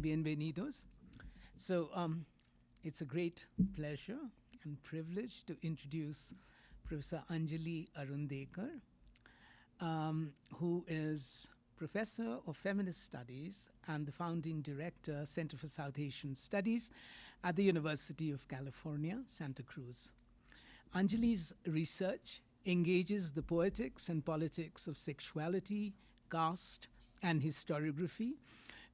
Bienvenidos. So it's a great pleasure and privilege to introduce Professor Anjali Arondekar, who is Professor of Feminist Studies and the founding director, Center for South Asian Studies at the University of California, Santa Cruz. Anjali's research engages the poetics and politics of sexuality, caste, and historiography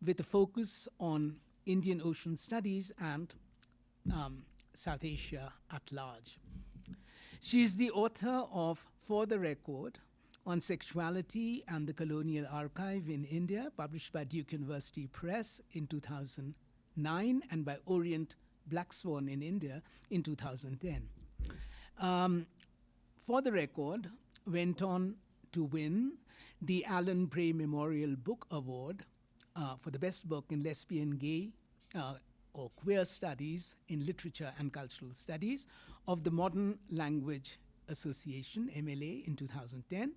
with a focus on Indian Ocean studies and South Asia at large. She is the author of For the Record on Sexuality and the Colonial Archive in India, published by Duke University Press in 2009 and by Orient Black Swan in India in 2010. For the Record went on to win the Alan Bray Memorial Book Award for the best book in lesbian, gay, or queer studies in literature and cultural studies of the Modern Language Association, MLA, in 2010.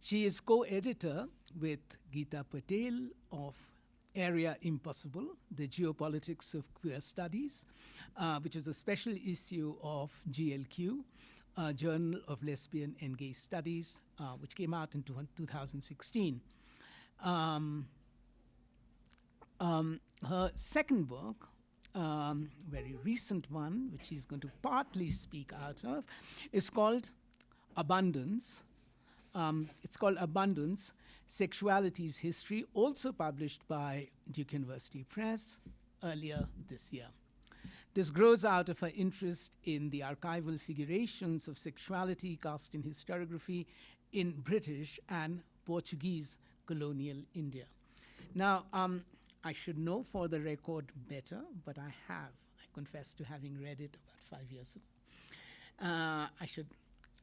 She is co-editor with Geeta Patel of Area Impossible, the Geopolitics of Queer Studies, which is a special issue of GLQ, Journal of Lesbian and Gay Studies, which came out in 2016. Her second book, very recent one, which she's going to partly speak out of, is called Abundance. It's called Abundance, Sexuality's History, also published by Duke University Press earlier this year. This grows out of her interest in the archival figurations of sexuality, caste, and historiography in British and Portuguese colonial India. Now, I should know For the Record better, but I confess to having read it about 5 years ago. I should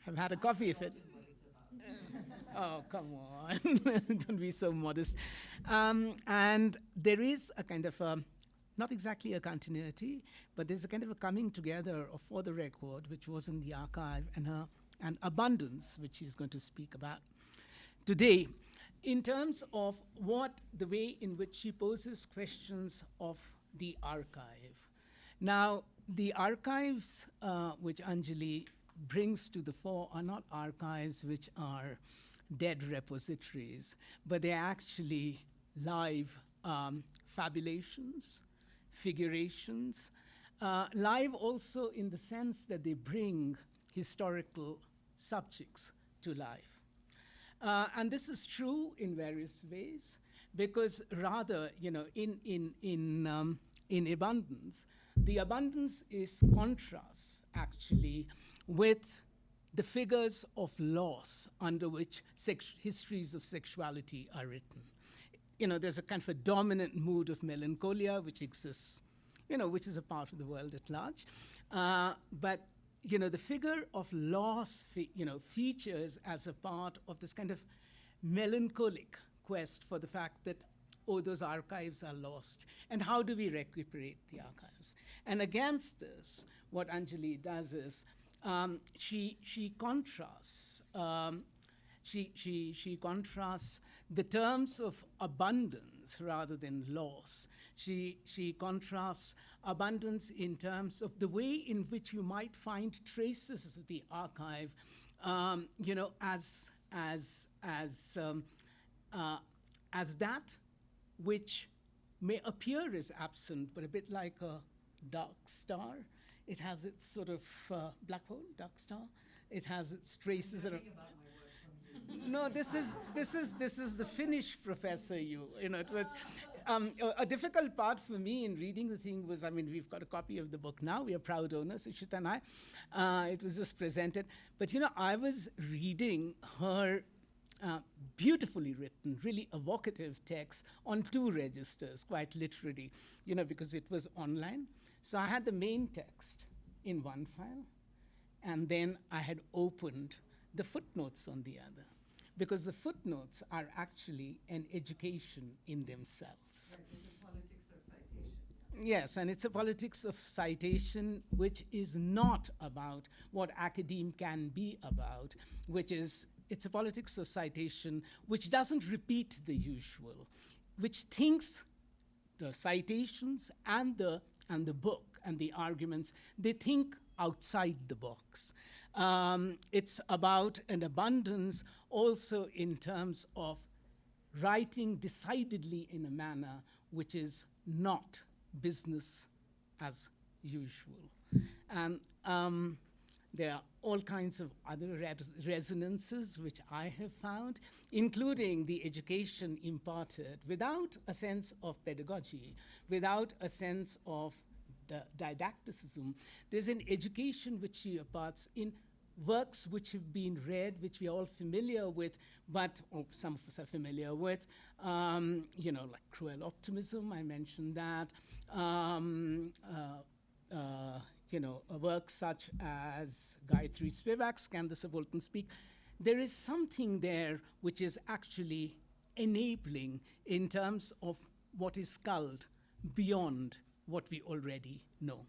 have had a copy of it. Oh, come on. Don't be so modest. And there is a kind of not exactly a continuity, but there's a kind of a coming together of For the Record, which was in the archive, and Abundance, which she's going to speak about today, in terms of the way in which she poses questions of the archive. Now, the archives which Anjali brings to the fore are not archives which are dead repositories, but they're actually live fabulations, figurations, live also in the sense that they bring historical subjects to life. And this is true in various ways, because rather, in Abundance, the abundance is contrast, actually, with the figures of loss under which histories of sexuality are written. There's a kind of a dominant mood of melancholia which exists, which is a part of the world at large. But the figure of loss, features as a part of this kind of melancholic quest for the fact that, those archives are lost, and how do we recuperate the archives? And against this, what Anjali does is she contrasts she contrasts the terms of abundance rather than loss. She contrasts abundance in terms of the way in which you might find traces of the archive, as that which may appear as absent, but a bit like a dark star. It has its sort of black hole, dark star. It has its traces. No, this is the Finnish professor. It was a difficult part for me in reading the thing was, we've got a copy of the book now. We are proud owners, Ishita and I. It was just presented. But, I was reading her beautifully written, really evocative text on 2 registers, quite literally, because it was online. So I had the main text in one file, and then I had opened the footnotes on the other, because the footnotes are actually an education in themselves. Right, it's a politics of citation. Yes, and it's a politics of citation which is not about what academe can be about, it's a politics of citation which doesn't repeat the usual, which thinks the citations and the book and the arguments, they think outside the box. It's about an abundance also in terms of writing decidedly in a manner which is not business as usual. And there are all kinds of other resonances which I have found, including the education imparted without a sense of pedagogy, without a sense of the didacticism. There's an education which she imparts in works which have been read, which we are all familiar with, but some of us are familiar with, like Cruel Optimism, I mentioned that, a work such as Gayatri Spivak's Can the Subaltern Speak? There is something there which is actually enabling in terms of what is culled beyond what we already know.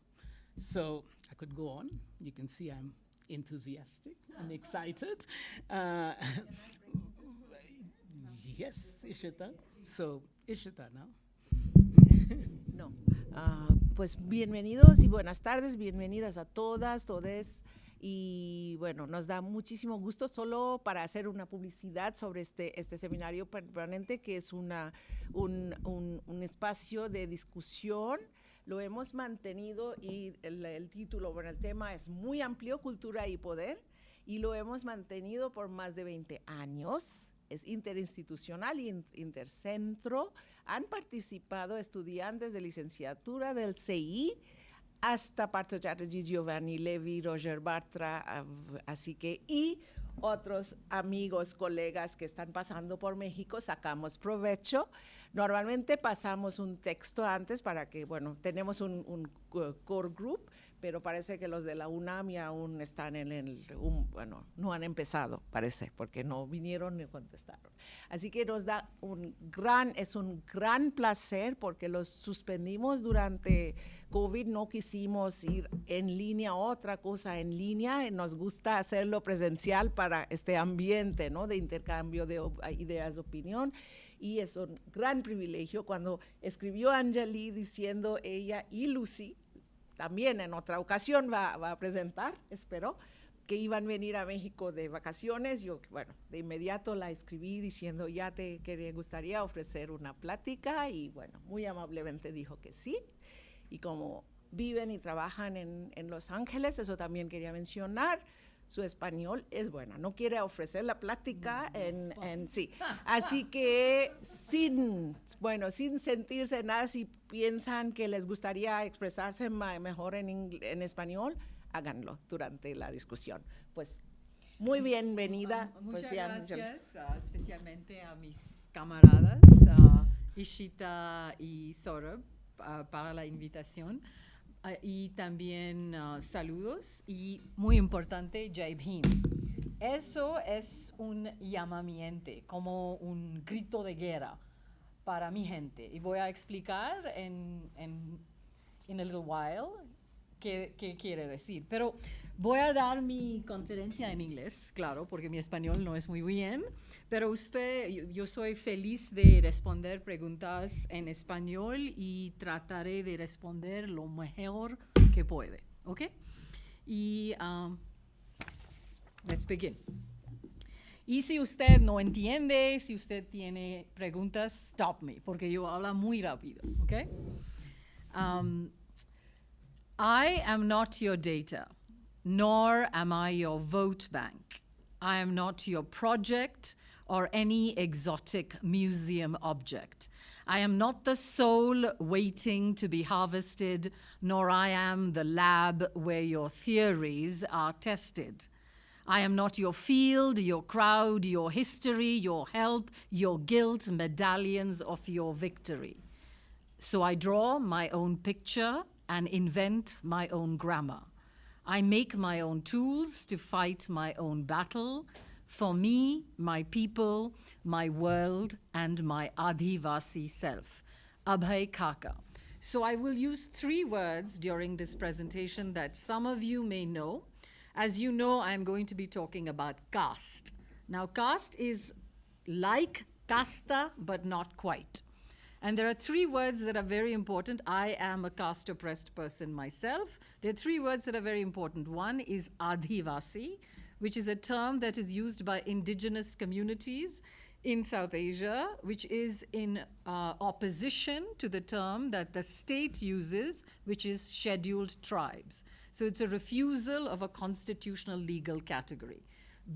So I could go on. You can see I'm enthusiastic and excited. Yes, Ishita. So, Ishita now. No. Pues bienvenidos y buenas tardes, bienvenidas a todas, todes. Y bueno, nos da muchísimo gusto solo para hacer una publicidad sobre este seminario permanente, que es un espacio de discusión. Lo hemos mantenido y el título, bueno, el tema es muy amplio, Cultura y Poder, y lo hemos mantenido por más de 20 años. Es interinstitucional y intercentro. Han participado estudiantes de licenciatura del CI hasta Partho Chatterjee, Giovanni Levi, Roger Bartra, así que, y otros amigos, colegas que están pasando por México, sacamos provecho. Normalmente pasamos un texto antes para que, bueno, tenemos un core group, pero parece que los de la UNAM ya aún están bueno, no han empezado, parece, porque no vinieron ni contestaron. Así que nos da es un gran placer, porque los suspendimos durante COVID, no quisimos ir en línea, otra cosa en línea, nos gusta hacerlo presencial para este ambiente, ¿no?, de intercambio de ideas, de opinión. Y es un gran privilegio cuando escribió Anjali diciendo ella y Lucy, también en otra ocasión va a presentar, espero, que iban a venir a México de vacaciones. Yo, bueno, de inmediato la escribí diciendo, ya te gustaría ofrecer una plática, y bueno, muy amablemente dijo que sí. Y como viven y trabajan en Los Ángeles, eso también quería mencionar, su español es buena, no quiere ofrecer la plática sí. Así que sin sentirse nada, si piensan que les gustaría expresarse mejor en español, háganlo durante la discusión. Pues muy bienvenida. Muchas pues, gracias, especialmente a mis camaradas, Ishita y Saurabh, para la invitación. Y también saludos, y muy importante, Jai Bhim. Eso es un llamamiento, como un grito de guerra para mi gente. Y voy a explicar in a little while qué quiere decir. Pero voy a dar mi conferencia en inglés, claro, porque mi español no es muy bien. Pero yo soy feliz de responder preguntas en español y trataré de responder lo mejor que puede, ¿ok? Y let's begin. Y si usted no entiende, si usted tiene preguntas, stop me, porque yo hablo muy rápido, ¿ok? I am not your data, nor am I your vote bank. I am not your project or any exotic museum object. I am not the soul waiting to be harvested, nor I am the lab where your theories are tested. I am not your field, your crowd, your history, your help, your guilt, medallions of your victory. So I draw my own picture and invent my own grammar. I make my own tools to fight my own battle, for me, my people, my world, and my Adhivasi self. Abhay Kaka. So I will use 3 words during this presentation that some of you may know. As you know, I'm going to be talking about caste. Now, caste is like casta, but not quite. And there are three words that are very important. I am a caste-oppressed person myself. There are three words that are very important. One is Adhivasi, which is a term that is used by indigenous communities in South Asia, which is in opposition to the term that the state uses, which is scheduled tribes. So it's a refusal of a constitutional legal category.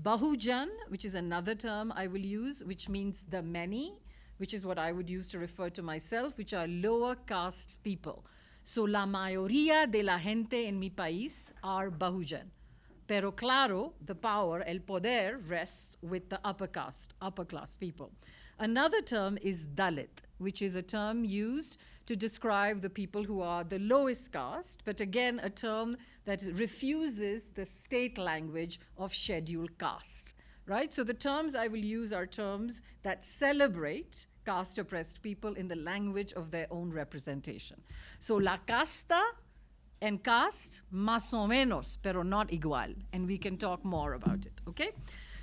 Bahujan, which is another term I will use, which means the many, which is what I would use to refer to myself, which are lower caste people. So la mayoría de la gente en mi país are Bahujan. Pero claro, the power, el poder, rests with the upper class people. Another term is Dalit, which is a term used to describe the people who are the lowest caste, but again, a term that refuses the state language of scheduled caste, right? So the terms I will use are terms that celebrate caste-oppressed people in the language of their own representation. So la casta and caste, más o menos, pero not igual. And we can talk more about it, okay?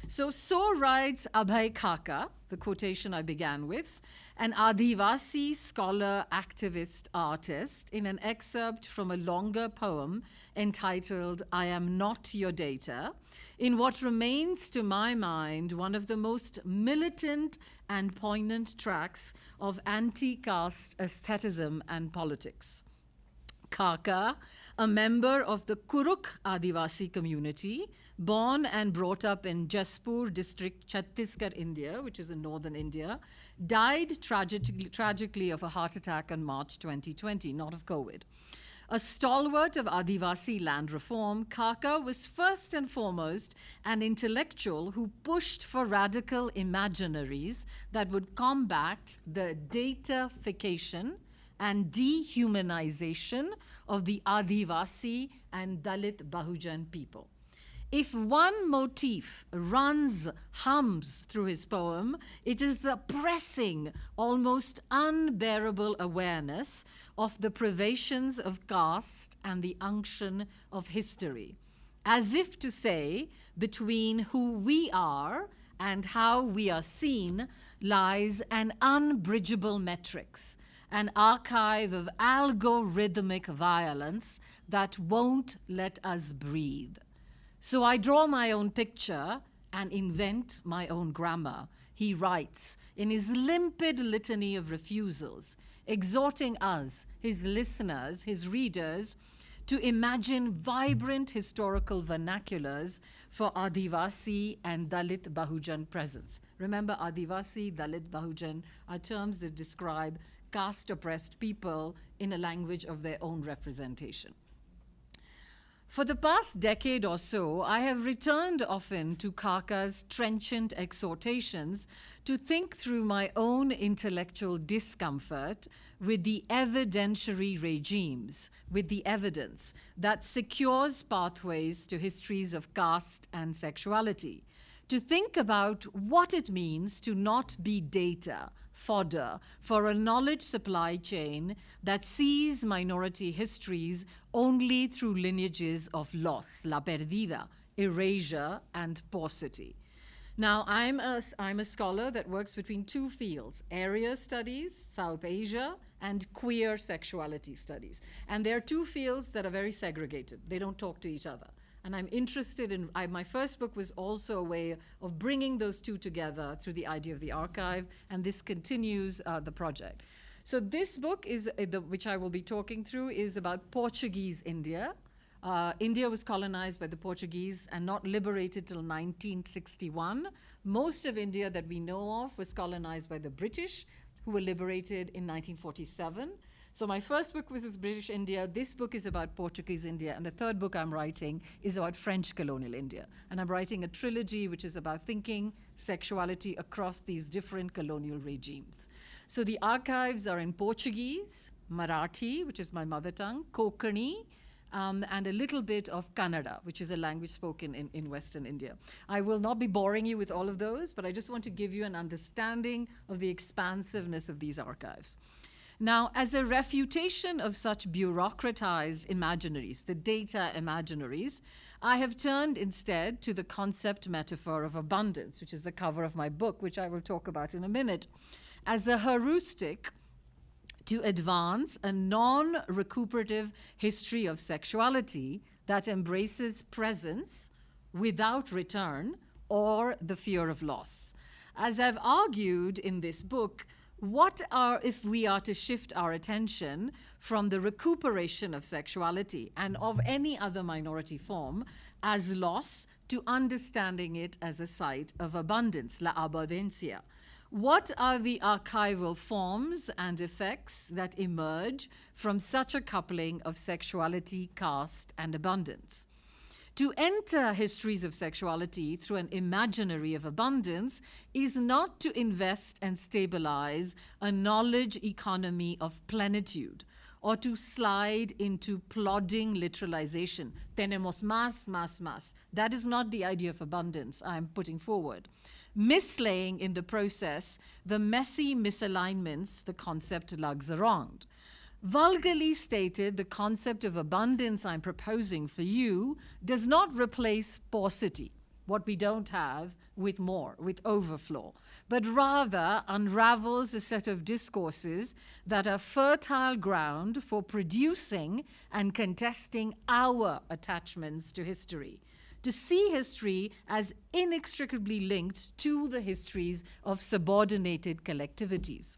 So writes Abhay Khaka, the quotation I began with, an Adivasi scholar, activist, artist, in an excerpt from a longer poem entitled I Am Not Your Data, in what remains to my mind one of the most militant and poignant tracks of anti-caste aestheticism and politics. Khaka, a member of the Kuruk Adivasi community, born and brought up in Jaspur district, Chhattisgarh, India, which is in northern India, died tragically of a heart attack on March 2020, not of COVID. A stalwart of Adivasi land reform, Khaka was first and foremost an intellectual who pushed for radical imaginaries that would combat the datafication and dehumanization of the Adivasi and Dalit Bahujan people. If one motif hums through his poem, it is the pressing, almost unbearable awareness of the privations of caste and the unction of history. As if to say, between who we are and how we are seen lies an unbridgeable matrix, an archive of algorithmic violence that won't let us breathe. So I draw my own picture and invent my own grammar, he writes in his limpid litany of refusals, exhorting us, his listeners, his readers, to imagine vibrant historical vernaculars for Adivasi and Dalit Bahujan presence. Remember, Adivasi, Dalit, Bahujan are terms that describe caste-oppressed people in a language of their own representation. For the past decade or so, I have returned often to Khaka's trenchant exhortations to think through my own intellectual discomfort with the evidentiary regimes, with the evidence that secures pathways to histories of caste and sexuality, to think about what it means to not be data, fodder for a knowledge supply chain that sees minority histories only through lineages of loss, la perdida, erasure, and paucity. Now, I'm a scholar that works between two fields, area studies, South Asia, and queer sexuality studies. And there are two fields that are very segregated. They don't talk to each other. And I'm interested in, my first book was also a way of bringing those two together through the idea of the archive, and this continues the project. So this book, which I will be talking through, is about Portuguese India. India was colonized by the Portuguese and not liberated till 1961. Most of India that we know of was colonized by the British, who were liberated in 1947. So my first book was British India. This book is about Portuguese India. And the third book I'm writing is about French colonial India. And I'm writing a trilogy which is about thinking sexuality across these different colonial regimes. So the archives are in Portuguese, Marathi, which is my mother tongue, Konkani, and a little bit of Kannada, which is a language spoken in Western India. I will not be boring you with all of those, but I just want to give you an understanding of the expansiveness of these archives. Now, as a refutation of such bureaucratized imaginaries, the data imaginaries, I have turned instead to the concept metaphor of abundance, which is the cover of my book, which I will talk about in a minute, as a heuristic to advance a non-recuperative history of sexuality that embraces presence without return or the fear of loss. As I've argued in this book, if we are to shift our attention from the recuperation of sexuality and of any other minority form as loss to understanding it as a site of abundance, la abundancia? What are the archival forms and effects that emerge from such a coupling of sexuality, caste, and abundance? To enter histories of sexuality through an imaginary of abundance is not to invest and stabilize a knowledge economy of plenitude, or to slide into plodding literalization. Tenemos más, más, más. That is not the idea of abundance I'm putting forward. Mislaying in the process the messy misalignments the concept lugs around. Vulgarly stated, the concept of abundance I'm proposing for you does not replace paucity, what we don't have, with more, with overflow, but rather unravels a set of discourses that are fertile ground for producing and contesting our attachments to history, to see history as inextricably linked to the histories of subordinated collectivities,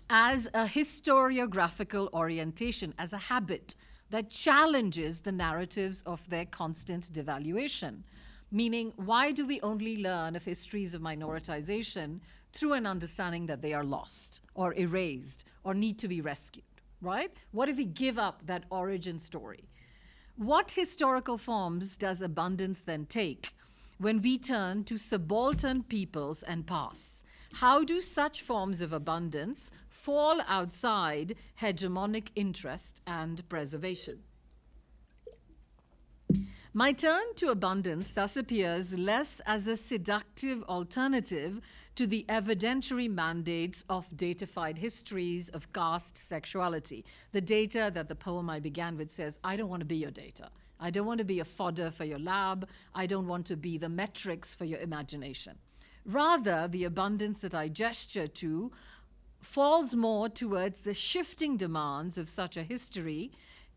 as a historiographical orientation, as a habit that challenges the narratives of their constant devaluation. Meaning, why do we only learn of histories of minoritization through an understanding that they are lost or erased or need to be rescued, right? What if we give up that origin story? What historical forms does abundance then take when we turn to subaltern peoples and pasts? How do such forms of abundance fall outside hegemonic interest and preservation? My turn to abundance thus appears less as a seductive alternative to the evidentiary mandates of datafied histories of caste sexuality. The data that the poem I began with says, I don't want to be your data. I don't want to be a fodder for your lab. I don't want to be the metrics for your imagination. Rather, the abundance that I gesture to falls more towards the shifting demands of such a history,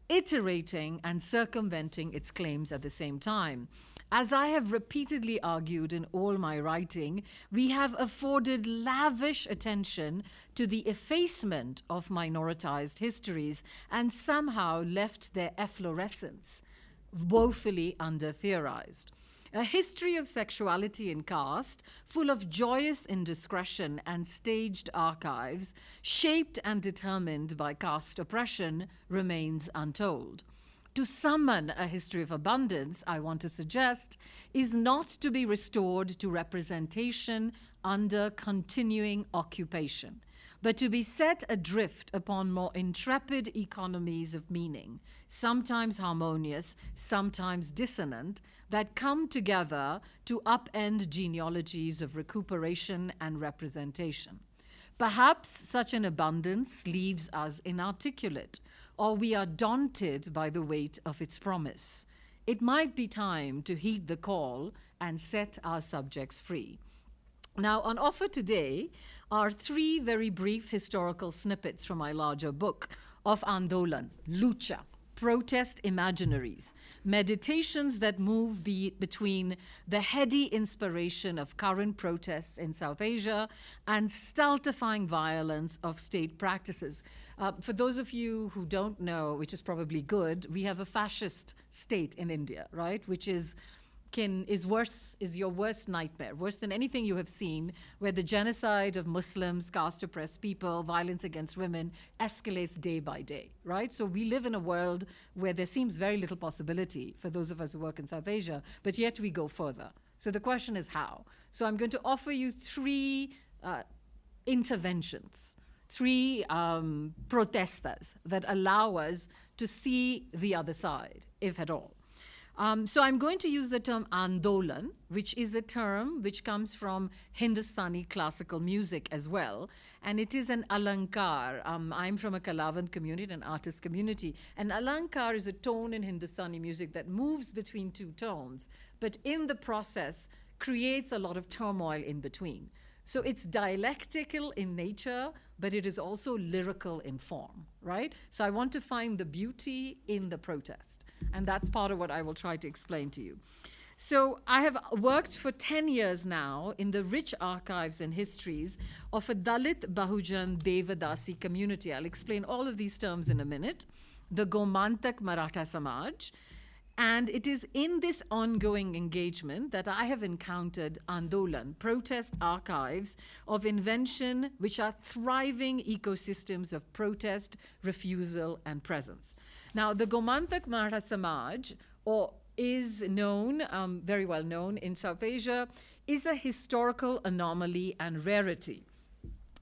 iterating and circumventing its claims at the same time. As I have repeatedly argued in all my writing, we have afforded lavish attention to the effacement of minoritized histories and somehow left their efflorescence woefully under-theorized. A history of sexuality and caste, full of joyous indiscretion and staged archives, shaped and determined by caste oppression, remains untold. To summon a history of abundance, I want to suggest, is not to be restored to representation under continuing occupation, but to be set adrift upon more intrepid economies of meaning, sometimes harmonious, sometimes dissonant, that come together to upend genealogies of recuperation and representation. Perhaps such an abundance leaves us inarticulate, or we are daunted by the weight of its promise. It might be time to heed the call and set our subjects free. Now, on offer today are 3 very brief historical snippets from my larger book of Andolan, Lucha, protest imaginaries, meditations that move between the heady inspiration of current protests in South Asia and stultifying violence of state practices. For those of you who don't know, which is probably good, we have a fascist state in India, right? Which is your worst nightmare, worse than anything you have seen, where the genocide of Muslims, caste-oppressed people, violence against women escalates day by day, right? So we live in a world where there seems very little possibility for those of us who work in South Asia, but yet we go further. So the question is how? So I'm going to offer you 3 interventions, 3 protestas that allow us to see the other side, if at all. So I'm going to use the term Andolan, which is a term which comes from Hindustani classical music as well. And it is an alankar. I'm from a Kalavan community, an artist community. An alankar is a tone in Hindustani music that moves between 2 tones, but in the process creates a lot of turmoil in between. So it's dialectical in nature, but it is also lyrical in form, right? So I want to find the beauty in the protest. And that's part of what I will try to explain to you. So I have worked for 10 years now in the rich archives and histories of a Dalit Bahujan Devadasi community. I'll explain all of these terms in a minute. The Gomantak Maratha Samaj. And it is in this ongoing engagement that I have encountered Andolan, protest archives of invention, which are thriving ecosystems of protest, refusal, and presence. Now, the Gomantak Maratha Samaj, or is known, very well known in South Asia, is a historical anomaly and rarity,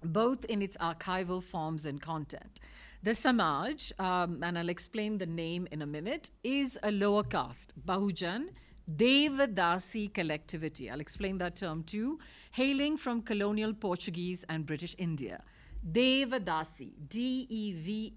both in its archival forms and content. The Samaj, and I'll explain the name in a minute, is a lower caste, Bahujan, Devadasi collectivity. I'll explain that term too, hailing from colonial Portuguese and British India. Devadasi, D-E-V-A-D-A-S-I,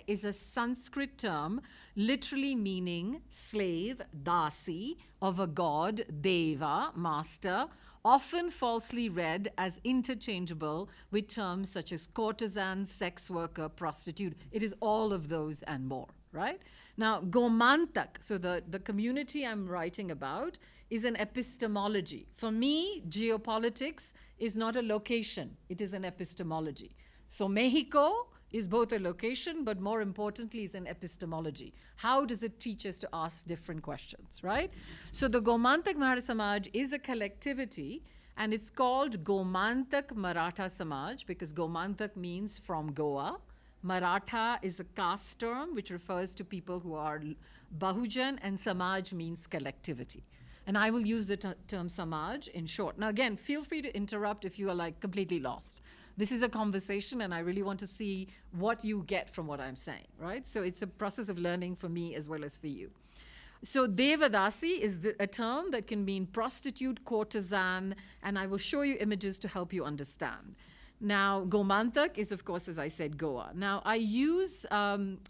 is a Sanskrit term literally meaning slave, dasi, of a god, deva, master, often falsely read as interchangeable with terms such as courtesan, sex worker, prostitute. It is all of those and more, right? Now, Gomantak, so the community I'm writing about, is an epistemology. For me, geopolitics is not a location, it is an epistemology. So Mexico is both a location, but more importantly is an epistemology. How does it teach us to ask different questions, right? So the Gomantak Maratha Samaj is a collectivity, and it's called Gomantak Maratha Samaj because Gomantak means from Goa. Maratha is a caste term which refers to people who are Bahujan, and Samaj means collectivity. And I will use the term Samaj in short. Now again, feel free to interrupt if you are like completely lost. This is a conversation and I really want to see what you get from what I'm saying, right? So it's a process of learning for me as well as for you. So Devadasi is a term that can mean prostitute, courtesan, and I will show you images to help you understand. Now, Gomantak is, of course, as I said, Goa. Now, I use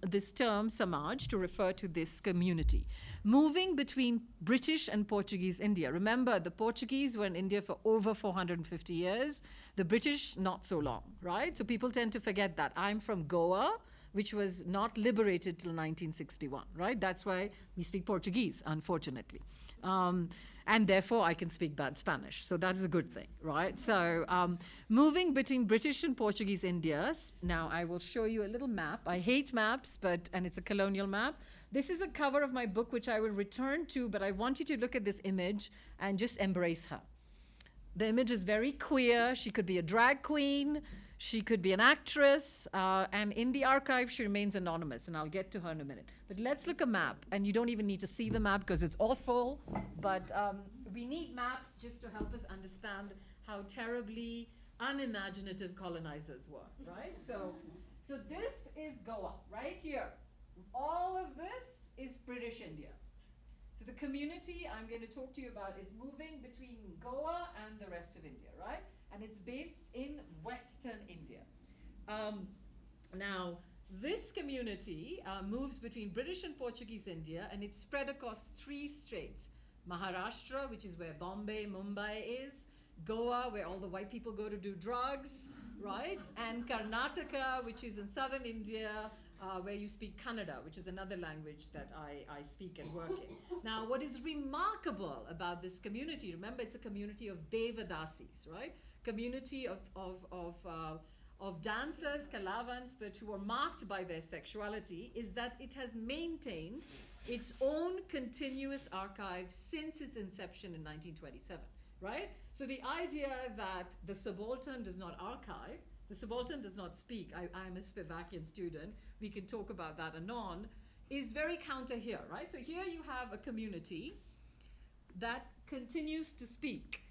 this term, Samaj, to refer to this community. Moving between British and Portuguese India. Remember, the Portuguese were in India for over 450 years. The British, not so long, right? So people tend to forget that. I'm from Goa, which was not liberated till 1961, right? That's why we speak Portuguese, unfortunately. And therefore, I can speak bad Spanish. So that is a good thing, right? So moving between British and Portuguese India, now I will show you a little map. I hate maps, and it's a colonial map. This is a cover of my book, which I will return to, but I want you to look at this image and just embrace her. The image is very queer. She could be a drag queen. She could be an actress. And in the archive, she remains anonymous, and I'll get to her in a minute. But let's look at a map. And you don't even need to see the map because it's awful. But we need maps just to help us understand how terribly unimaginative colonizers were, right? So this is Goa, right here. All of this is British India. So the community I'm going to talk to you about is moving between Goa and the rest of India, right? And it's based in Western India. Now, this community moves between British and Portuguese India, and it's spread across 3 states. Maharashtra, which is where Bombay, Mumbai is. Goa, where all the white people go to do drugs, right? And Karnataka, which is in southern India, where you speak Kannada, which is another language that I speak and work in. Now, what is remarkable about this community, remember it's a community of Devadasis, right? Community of dancers, Kalavans, but who are marked by their sexuality, is that it has maintained its own continuous archive since its inception in 1927, right? So the idea that the subaltern does not archive, the subaltern does not speak, I'm a Spivakian student, we can talk about that anon, is very counter here, right? So here you have a community that continues to speak,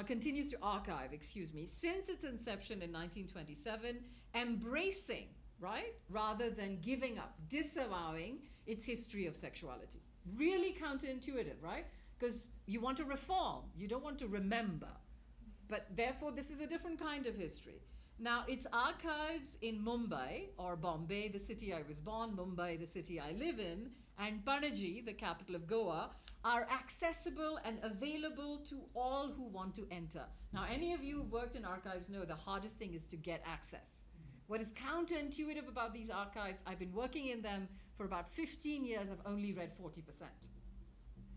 continues to archive, since its inception in 1927, embracing, right, rather than giving up, disavowing its history of sexuality. Really counterintuitive, right? Because you want to reform, you don't want to remember. But therefore, this is a different kind of history. Now, its archives in Mumbai, or Bombay, the city I was born, Mumbai, the city I live in, and Panaji, the capital of Goa, are accessible and available to all who want to enter. Now, any of you who've worked in archives know the hardest thing is to get access. What is counterintuitive about these archives, I've been working in them for about 15 years, I've only read 40%.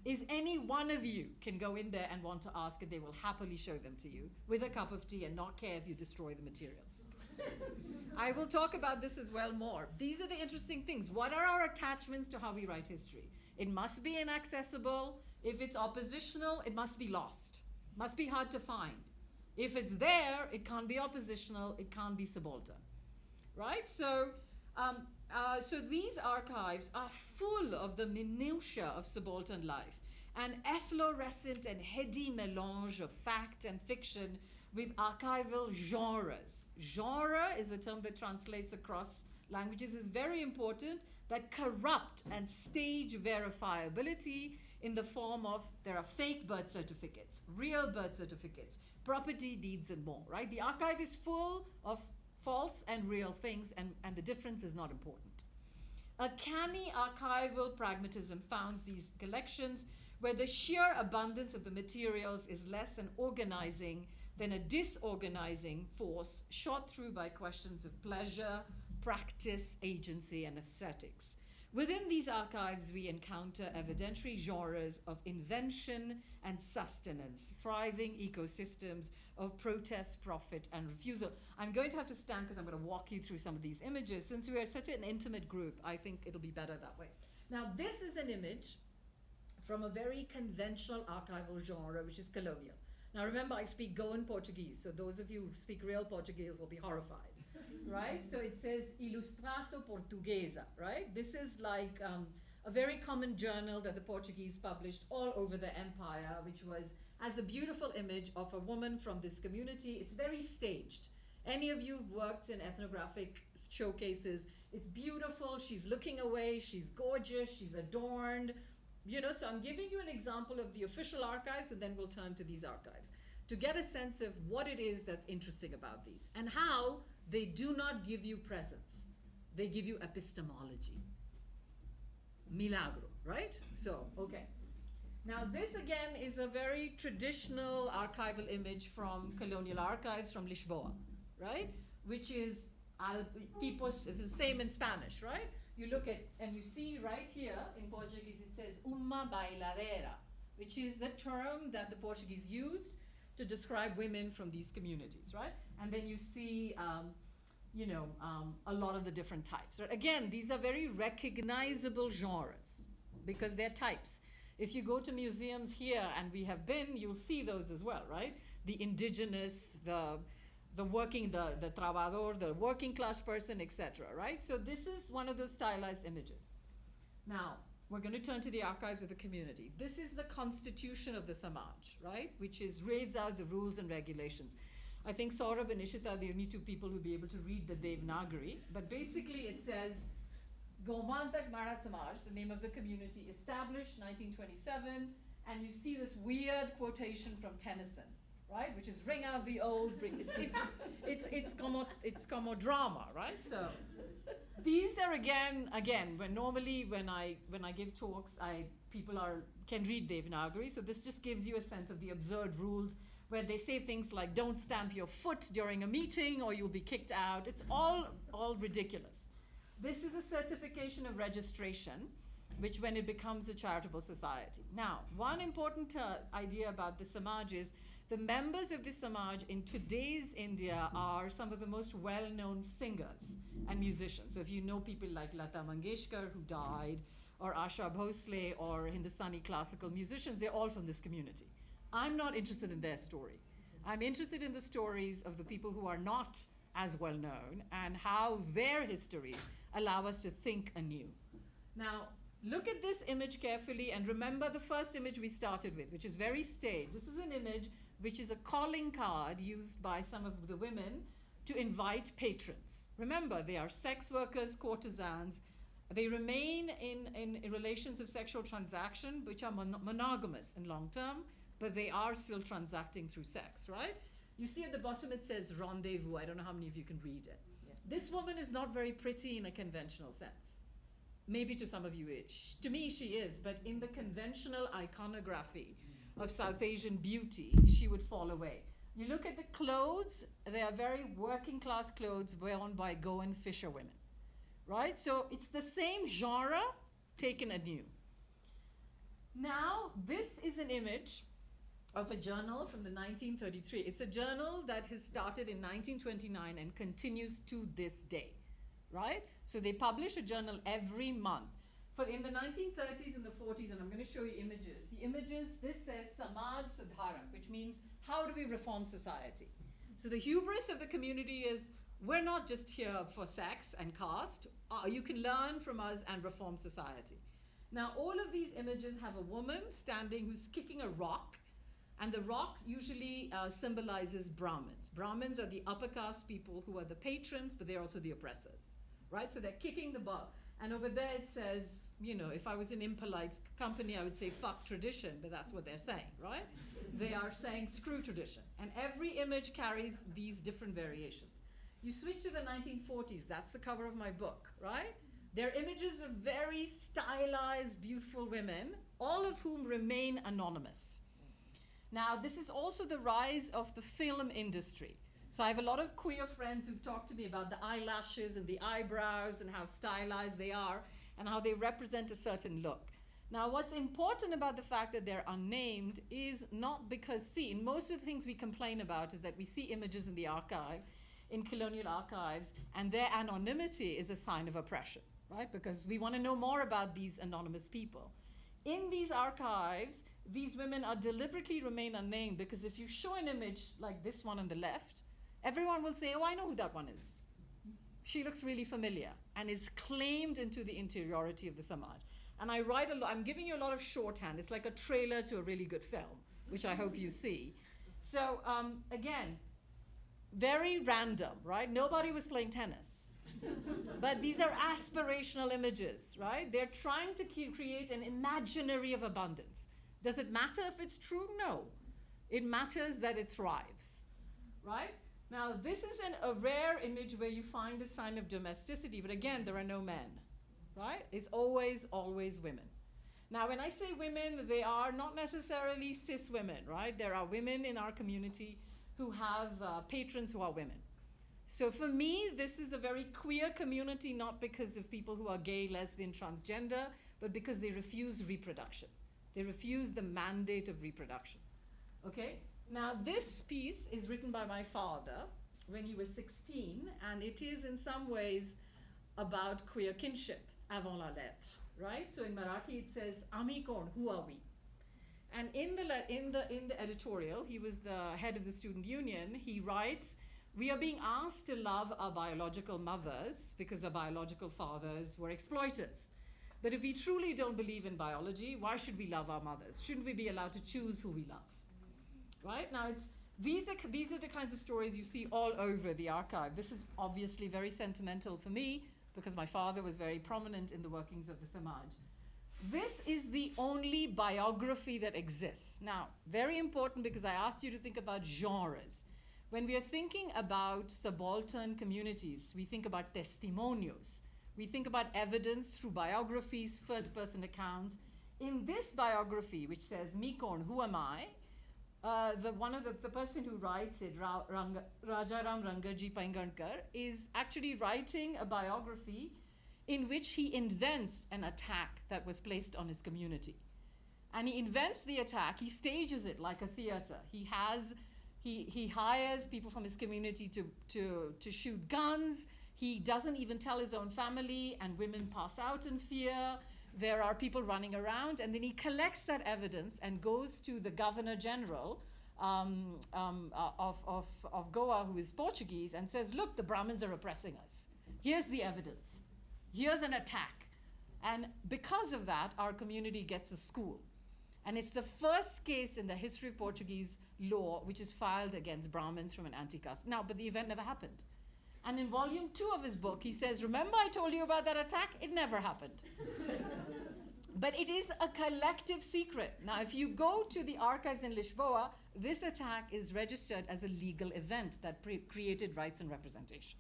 Is any one of you can go in there and want to ask, and they will happily show them to you with a cup of tea and not care if you destroy the materials. I will talk about this as well more. These are the interesting things. What are our attachments to how we write history? It must be inaccessible. If it's oppositional, it must be lost. Must be hard to find. If it's there, it can't be oppositional, it can't be subaltern. Right? So these archives are full of the minutiae of subaltern life, an efflorescent and heady melange of fact and fiction with archival genres. Genre is a term that translates across languages, is very important, that corrupt and stage verifiability in the form of, there are fake birth certificates, real birth certificates, property deeds and more, right? The archive is full of false and real things, and the difference is not important. A canny archival pragmatism founds these collections where the sheer abundance of the materials is less an organizing than a disorganizing force shot through by questions of pleasure, practice, agency, and aesthetics. Within these archives, we encounter evidentiary genres of invention and sustenance, thriving ecosystems of protest, profit, and refusal. I'm going to have to stand because I'm going to walk you through some of these images. Since we are such an intimate group, I think it'll be better that way. Now, this is an image from a very conventional archival genre, which is colonial. Now, remember, I speak Goan Portuguese, so those of you who speak real Portuguese will be horrified. Right? So it says Ilustração Portuguesa, right? This is like a very common journal that the Portuguese published all over the empire, which has a beautiful image of a woman from this community. It's very staged. Any of you who've worked in ethnographic showcases, it's beautiful. She's looking away. She's gorgeous. She's adorned. You know, so I'm giving you an example of the official archives, and then we'll turn to these archives to get a sense of what it is that's interesting about these and how they do not give you presence. They give you epistemology. Milagro, right? So, okay. Now, this again is a very traditional archival image from colonial archives from Lisboa, right? Which is tipos, it's the same in Spanish, right? You look at, and you see right here in Portuguese, it says uma bailadeira, which is the term that the Portuguese used to describe women from these communities, right? And then you see, a lot of the different types. Right? Again, these are very recognizable genres because they're types. If you go to museums here, and we have been, you'll see those as well, right? The indigenous, the working, the trabajador, the working class person, etc., right? So this is one of those stylized images. Now, we're going to turn to the archives of the community. This is the constitution of the Samaj, right? Which reads out the rules and regulations. I think Saurabh and Ishita are the only two people who'll be able to read the Devanagari, but basically it says, Goa Maratha Samaj, the name of the community, established 1927, and you see this weird quotation from Tennyson, right? Which is ring out the old, it's como drama, right? So these are again, when I give talks, people can read Devanagari, so this just gives you a sense of the absurd rules where they say things like don't stamp your foot during a meeting or you'll be kicked out. It's all ridiculous. This is a certification of registration, which when it becomes a charitable society. Now, one important idea about the Samaj is the members of the Samaj in today's India are some of the most well-known singers and musicians. So if you know people like Lata Mangeshkar, who died, or Asha Bhosle, or Hindustani classical musicians, they're all from this community. I'm not interested in their story. I'm interested in the stories of the people who are not as well known and how their histories allow us to think anew. Now, look at this image carefully and remember the first image we started with, which is very staged. This is an image which is a calling card used by some of the women to invite patrons. Remember, they are sex workers, courtesans. They remain in relations of sexual transaction, which are monogamous in long term, but they are still transacting through sex, right? You see at the bottom it says rendezvous. I don't know how many of you can read it. Yeah. This woman is not very pretty in a conventional sense. Maybe to some of you is. To me she is, but in the conventional iconography of South Asian beauty, she would fall away. You look at the clothes, they are very working class clothes worn by Goan fisher women, right? So it's the same genre taken anew. Now, this is an image of a journal from the 1933. It's a journal that has started in 1929 and continues to this day, right? So they publish a journal every month. In the 1930s and the 40s, and I'm going to show you images. The images, this says Samaj Archive, which means how do we reform society? So the hubris of the community is we're not just here for sex and caste. You can learn from us and reform society. Now, all of these images have a woman standing who's kicking a rock, and the rock usually symbolizes Brahmins. Brahmins are the upper caste people who are the patrons, but they're also the oppressors, right? So they're kicking the ball. And over there it says, you know, if I was in impolite company, I would say fuck tradition, but that's what they're saying, right? They are saying screw tradition. And every image carries these different variations. You switch to the 1940s, that's the cover of my book, right? They're images of very stylized, beautiful women, all of whom remain anonymous. Now, this is also the rise of the film industry. So I have a lot of queer friends who've talked to me about the eyelashes and the eyebrows and how stylized they are and how they represent a certain look. Now, what's important about the fact that they're unnamed is not because, see, in most of the things we complain about is that we see images in the archive, in colonial archives, and their anonymity is a sign of oppression, right? Because we want to know more about these anonymous people. In these archives, these women are deliberately remain unnamed because if you show an image like this one on the left, everyone will say, oh, I know who that one is. She looks really familiar and is claimed into the interiority of the Samaj. And I write a lot, I'm giving you a lot of shorthand. It's like a trailer to a really good film, which I hope you see. So again, very random, right? Nobody was playing tennis. But these are aspirational images, right? They're trying to create an imaginary of abundance. Does it matter if it's true? No. It matters that it thrives, right? Now, this is a rare image where you find a sign of domesticity, but again, there are no men, right? It's always, always women. Now, when I say women, they are not necessarily cis women, right? There are women in our community who have patrons who are women. So for me, this is a very queer community, not because of people who are gay, lesbian, transgender, but because they refuse reproduction. They refuse the mandate of reproduction, okay? Now, this piece is written by my father when he was 16, and it is in some ways about queer kinship, avant la lettre, right? So in Marathi it says, Ami kon, who are we? And in the editorial, he was the head of the student union, he writes, we are being asked to love our biological mothers because our biological fathers were exploiters. But if we truly don't believe in biology, why should we love our mothers? Shouldn't we be allowed to choose who we love? Right? Now, these are the kinds of stories you see all over the archive. This is obviously very sentimental for me because my father was very prominent in the workings of the Samaj. This is the only biography that exists. Now, very important because I asked you to think about genres. When we are thinking about subaltern communities, we think about testimonios. We think about evidence through biographies, first-person accounts. In this biography, which says, Mikon, who am I? The person who writes it, Rajaram Rangaji Paingankar, is actually writing a biography in which he invents an attack that was placed on his community. And he invents the attack, he stages it like a theater. He hires people from his community to shoot guns. He doesn't even tell his own family, and women pass out in fear. There are people running around, and then he collects that evidence and goes to the Governor General of Goa, who is Portuguese, and says, look, the Brahmins are oppressing us. Here's the evidence. Here's an attack. And because of that, our community gets a school. And it's the first case in the history of Portuguese law which is filed against Brahmins from an anti-caste. Now, but the event never happened. And in volume 2 of his book, he says, remember I told you about that attack? It never happened. But it is a collective secret. Now, if you go to the archives in Lisboa, this attack is registered as a legal event that created rights and representation.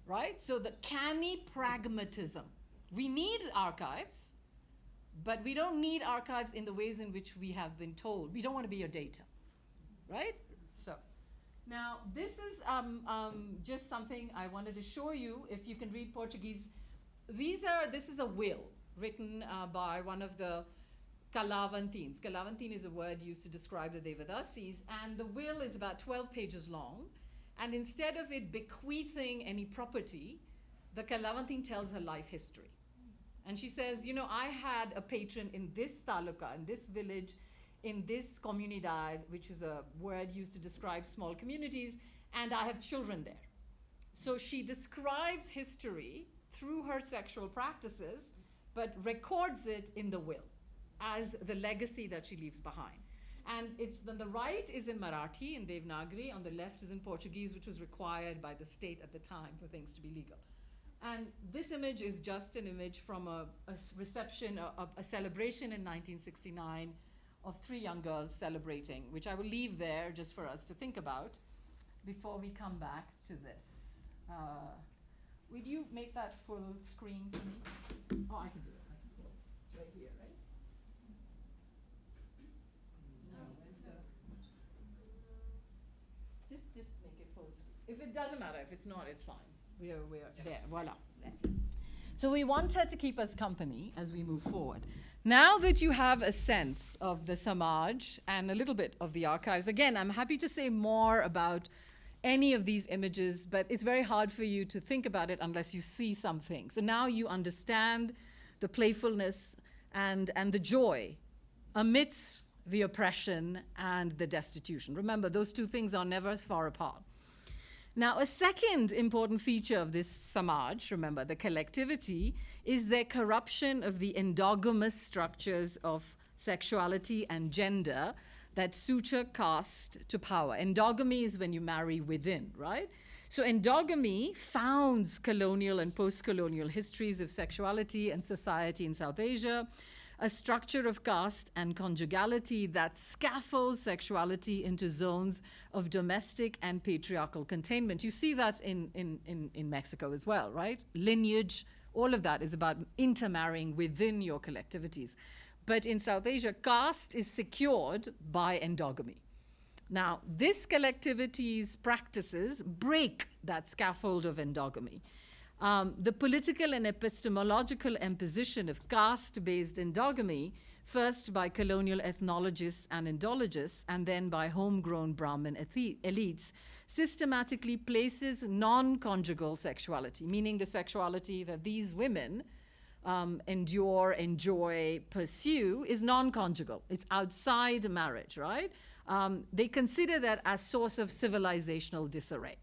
Right? So the canny pragmatism. We need archives, but we don't need archives in the ways in which we have been told. We don't want to be your data. Right? So, now this is just something I wanted to show you. If you can read Portuguese, this is a will written by one of the Calavantines. Calavantin is a word used to describe the Devadasis, and the will is about 12 pages long. And instead of it bequeathing any property, the Calavantin tells her life history. And she says, you know, I had a patron in this taluka, in this village, in this comunidad, which is a word used to describe small communities, and I have children there. So she describes history through her sexual practices, but records it in the will as the legacy that she leaves behind. And it's on the right is in Marathi, in Devanagari, on the left is in Portuguese, which was required by the state at the time for things to be legal. And this image is just an image from a reception, a celebration in 1969 of 3 young girls celebrating, which I will leave there just for us to think about before we come back to this. Would you make that full screen for me? Oh, I can do it. It's right here, right? No, where's the... Just make it full screen. If it doesn't matter, if it's not, it's fine. We're there, voila. So we want her to keep us company as we move forward. Now that you have a sense of the Samaj and a little bit of the archives, again, I'm happy to say more about any of these images, but it's very hard for you to think about it unless you see something. So now you understand the playfulness and the joy amidst the oppression and the destitution. Remember, those two things are never far apart. Now, a second important feature of this Samaj, remember, the collectivity, is their corruption of the endogamous structures of sexuality and gender that suture caste to power. Endogamy is when you marry within, right? So endogamy founds colonial and post-colonial histories of sexuality and society in South Asia, a structure of caste and conjugality that scaffolds sexuality into zones of domestic and patriarchal containment. You see that in Mexico as well, right? Lineage, all of that is about intermarrying within your collectivities. But in South Asia, caste is secured by endogamy. Now, this collectivity's practices break that scaffold of endogamy. The political and epistemological imposition of caste-based endogamy, first by colonial ethnologists and Indologists, and then by homegrown Brahmin elites, systematically places non-conjugal sexuality, meaning the sexuality that these women endure, enjoy, pursue, is non-conjugal. It's outside marriage, right? They consider that as source of civilizational disarray,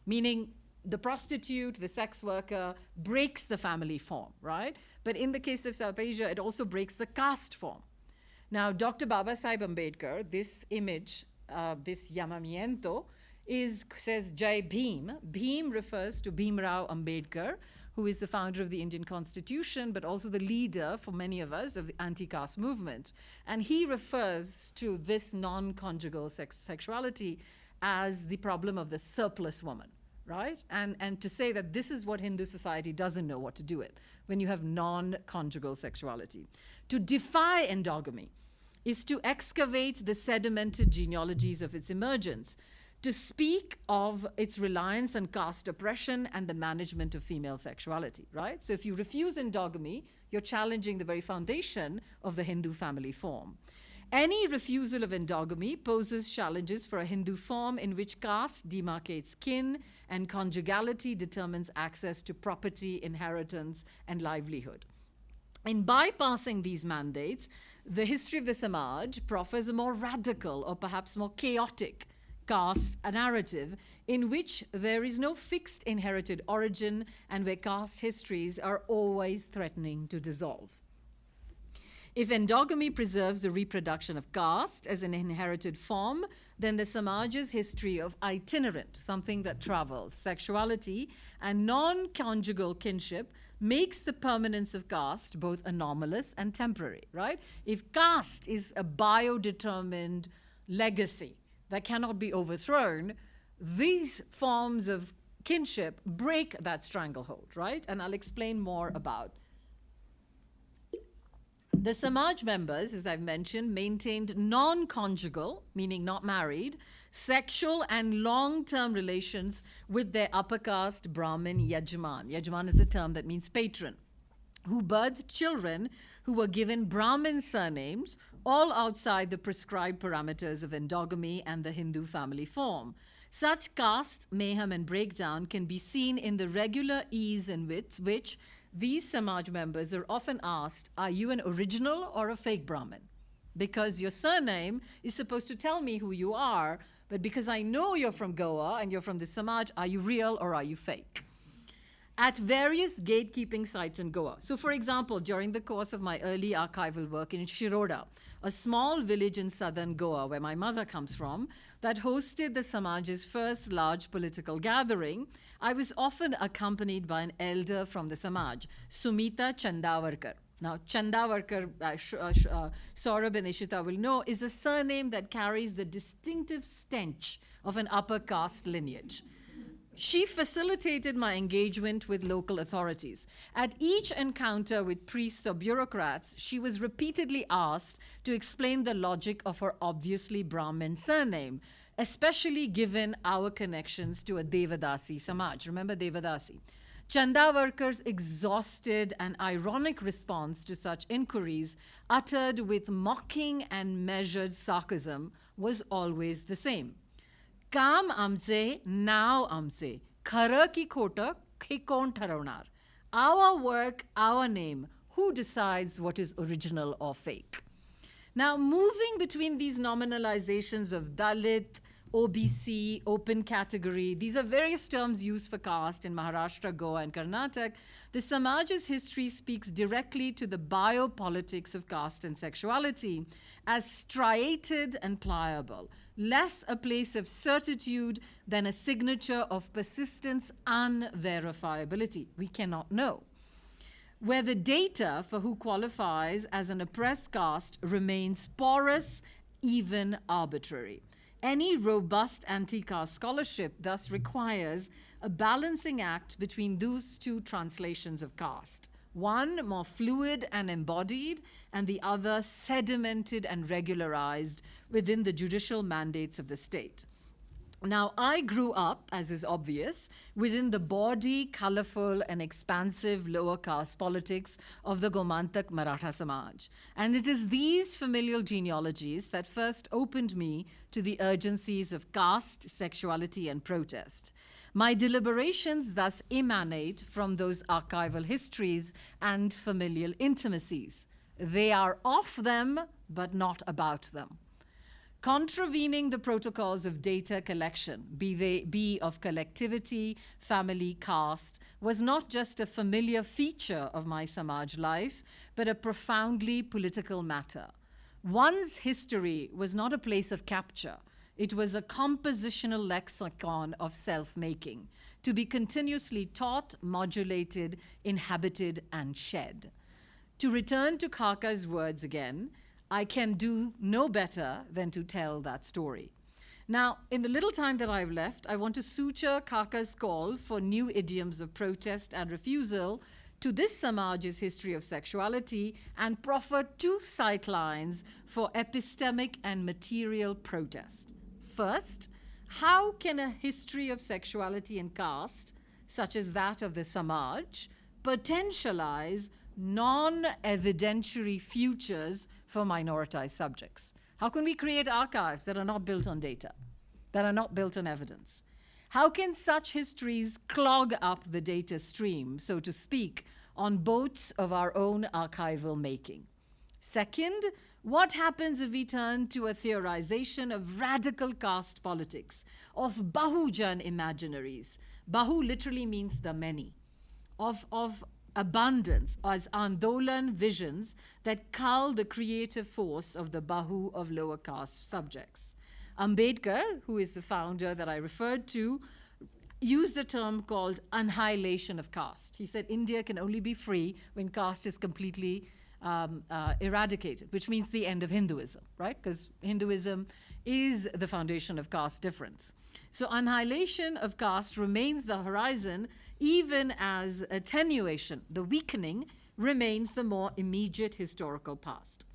meaning the prostitute, the sex worker, breaks the family form, right? But in the case of South Asia, it also breaks the caste form. Now, Dr. Babasaheb Ambedkar, this image, this llamamiento, says Jai Bhim. Bhim refers to Bhimrao Ambedkar, who is the founder of the Indian Constitution, but also the leader, for many of us, of the anti-caste movement. And he refers to this non-conjugal sexuality as the problem of the surplus woman, right? And to say that this is what Hindu society doesn't know what to do with when you have non-conjugal sexuality. To defy endogamy is to excavate the sedimented genealogies of its emergence, to speak of its reliance on caste oppression and the management of female sexuality, right? So if you refuse endogamy, you're challenging the very foundation of the Hindu family form. Any refusal of endogamy poses challenges for a Hindu form in which caste demarcates kin and conjugality determines access to property, inheritance, and livelihood. In bypassing these mandates, the history of the Samaj proffers a more radical or perhaps more chaotic caste narrative in which there is no fixed inherited origin and where caste histories are always threatening to dissolve. If endogamy preserves the reproduction of caste as an inherited form, then the Samaj's history of itinerant, something that travels, sexuality, and non-conjugal kinship makes the permanence of caste both anomalous and temporary, right? If caste is a biodetermined legacy that cannot be overthrown, these forms of kinship break that stranglehold, right? And I'll explain more about. The Samaj members, as I've mentioned, maintained non-conjugal, meaning not married, sexual and long-term relations with their upper caste Brahmin Yajaman. Yajaman is a term that means patron, who birthed children who were given Brahmin surnames, all outside the prescribed parameters of endogamy and the Hindu family form. Such caste mayhem and breakdown can be seen in the regular ease and with which these Samaj members are often asked, are you an original or a fake Brahmin? Because your surname is supposed to tell me who you are, but because I know you're from Goa and you're from the Samaj, are you real or are you fake? At various gatekeeping sites in Goa. So for example, during the course of my early archival work in Shiroda, a small village in southern Goa where my mother comes from, that hosted the Samaj's first large political gathering, I was often accompanied by an elder from the Samaj, Sumita Chandavarkar. Now, Chandavarkar, Saurabh and Ishita will know, is a surname that carries the distinctive stench of an upper caste lineage. She facilitated my engagement with local authorities. At each encounter with priests or bureaucrats, she was repeatedly asked to explain the logic of her obviously Brahmin surname, especially given our connections to a Devadasi Samaj. Remember Devadasi? Chandavarkar's exhausted and ironic response to such inquiries, uttered with mocking and measured sarcasm, was always the same. Kam amse, now amse, khara ki khota, khikon tharonar. Our work, our name. Who decides what is original or fake? Now, moving between these nominalizations of Dalit, OBC, open category, these are various terms used for caste in Maharashtra, Goa, and Karnataka. The Samaj's history speaks directly to the biopolitics of caste and sexuality as striated and pliable, less a place of certitude than a signature of persistence unverifiability. We cannot know. Where the data for who qualifies as an oppressed caste remains porous, even arbitrary. Any robust anti-caste scholarship thus requires a balancing act between those two translations of caste. One more fluid and embodied, and the other sedimented and regularized within the judicial mandates of the state. Now, I grew up, as is obvious, within the bawdy, colorful, and expansive lower caste politics of the Goa Maratha Samaj. And it is these familial genealogies that first opened me to the urgencies of caste, sexuality, and protest. My deliberations thus emanate from those archival histories and familial intimacies. They are of them, but not about them. Contravening the protocols of data collection, be they be of collectivity, family, caste, was not just a familiar feature of my Samaj life, but a profoundly political matter. One's history was not a place of capture. It was a compositional lexicon of self-making, to be continuously taught, modulated, inhabited, and shed. To return to Khaka's words again, I can do no better than to tell that story. Now, in the little time that I've left, I want to suture Khaka's call for new idioms of protest and refusal to this Samaj's history of sexuality and proffer two sightlines for epistemic and material protest. First, how can a history of sexuality and caste, such as that of the Samaj, potentialize non-evidentiary futures for minoritized subjects? How can we create archives that are not built on data, that are not built on evidence? How can such histories clog up the data stream, so to speak, on boats of our own archival making? Second, what happens if we turn to a theorization of radical caste politics, of Bahujan imaginaries? Bahu literally means the many. Of abundance as Andolan visions that cull the creative force of the Bahu of lower caste subjects. Ambedkar, who is the founder that I referred to, used a term called annihilation of caste. He said India can only be free when caste is completely eradicated, which means the end of Hinduism, right? Because Hinduism is the foundation of caste difference. So annihilation of caste remains the horizon, even as attenuation, the weakening, remains the more immediate historical past.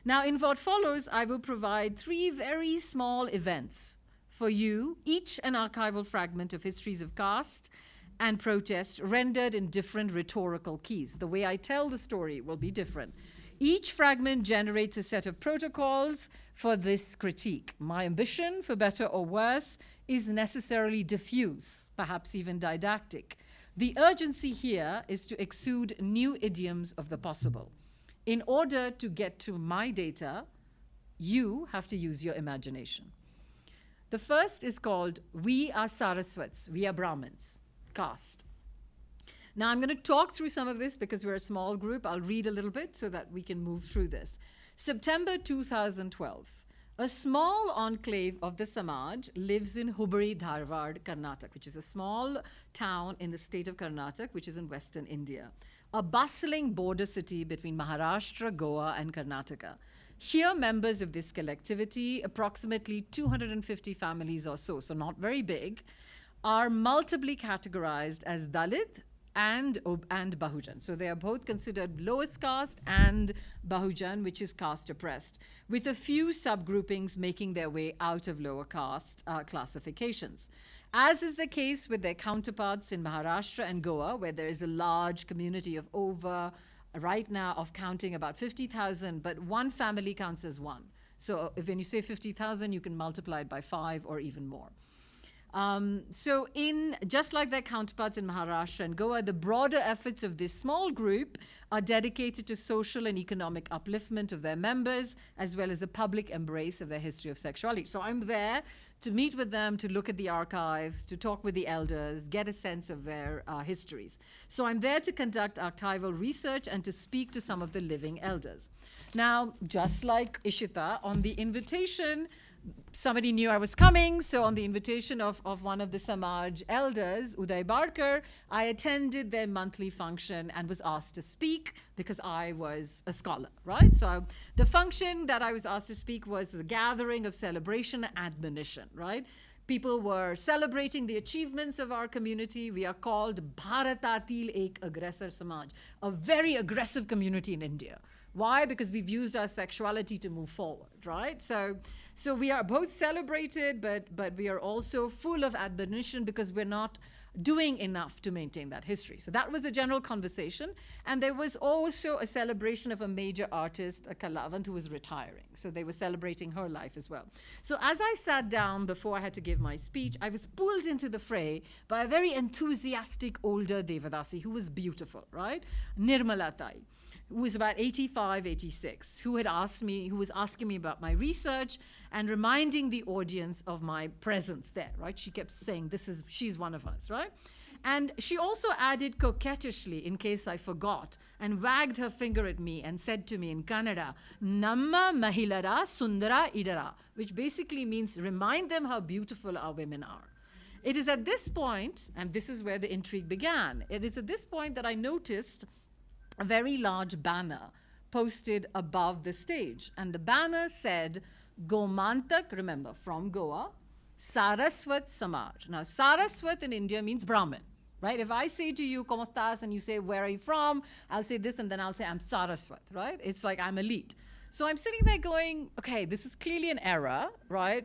Now, in what follows, I will provide 3 very small events for you, each an archival fragment of histories of caste and protest rendered in different rhetorical keys. The way I tell the story will be different. Each fragment generates a set of protocols for this critique. My ambition, for better or worse, is necessarily diffuse, perhaps even didactic. The urgency here is to exude new idioms of the possible. In order to get to my data, you have to use your imagination. The first is called We Are Saraswats, We Are Brahmins, caste. Now I'm going to talk through some of this because we're a small group. I'll read a little bit so that we can move through this. September 2012. A small enclave of the Samaj lives in Hubballi, Dharwad, Karnataka, which is a small town in the state of Karnataka, which is in western India. A bustling border city between Maharashtra, Goa, and Karnataka. Here, members of this collectivity, approximately 250 families or so not very big, are multiply categorized as Dalit and Bahujan. So they are both considered lowest caste and Bahujan, which is caste oppressed, with a few subgroupings making their way out of lower caste classifications. As is the case with their counterparts in Maharashtra and Goa, where there is a large community of right now of counting about 50,000, but one family counts as one. So when you say 50,000, you can multiply it by 5 or even more. So just like their counterparts in Maharashtra and Goa, the broader efforts of this small group are dedicated to social and economic upliftment of their members, as well as a public embrace of their history of sexuality. So I'm there to meet with them, to look at the archives, to talk with the elders, get a sense of their histories. So I'm there to conduct archival research and to speak to some of the living elders. Now, just like Ishita, on the invitation, somebody knew I was coming, so on the invitation of one of the Samaj elders, Uday Barkar, I attended their monthly function and was asked to speak because I was a scholar, right? So the function that I was asked to speak was a gathering of celebration and admonition, right? People were celebrating the achievements of our community. We are called Bharatatil Ek Aggressor Samaj, a very aggressive community in India. Why? Because we've used our sexuality to move forward, right? So we are both celebrated, but we are also full of admonition because we're not doing enough to maintain that history. So that was a general conversation. And there was also a celebration of a major artist, a Kalavant, who was retiring. So they were celebrating her life as well. So as I sat down before I had to give my speech, I was pulled into the fray by a very enthusiastic older Devadasi who was beautiful, right? Nirmala Tai, who was about 85, 86, who was asking me about my research and reminding the audience of my presence there, right? She kept saying, she's one of us, right? And she also added coquettishly, in case I forgot, and wagged her finger at me and said to me in Kannada, Namma Mahilara Sundara Idara, which basically means remind them how beautiful our women are. It is at this point, and this is where the intrigue began, it is at this point that I noticed a very large banner posted above the stage. And the banner said, Gomantak, remember, from Goa, Saraswat Samaj. Now, Saraswat in India means Brahmin, right? If I say to you, ¿Cómo estás? And you say, where are you from? I'll say this, and then I'll say, I'm Saraswat, right? It's like I'm elite. So I'm sitting there going, okay, this is clearly an error, right?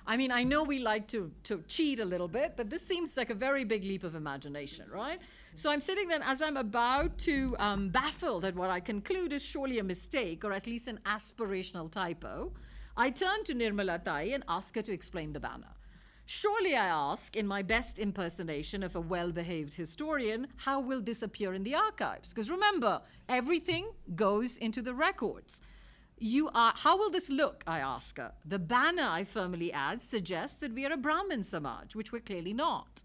I know we like to cheat a little bit, but this seems like a very big leap of imagination, right? So I'm sitting there, as I'm about to baffled at what I conclude is surely a mistake, or at least an aspirational typo, I turn to Nirmala Tai and ask her to explain the banner. Surely, I ask, in my best impersonation of a well-behaved historian, how will this appear in the archives? Because remember, everything goes into the records. How will this look, I ask her. The banner, I firmly add, suggests that we are a Brahmin Samaj, which we're clearly not.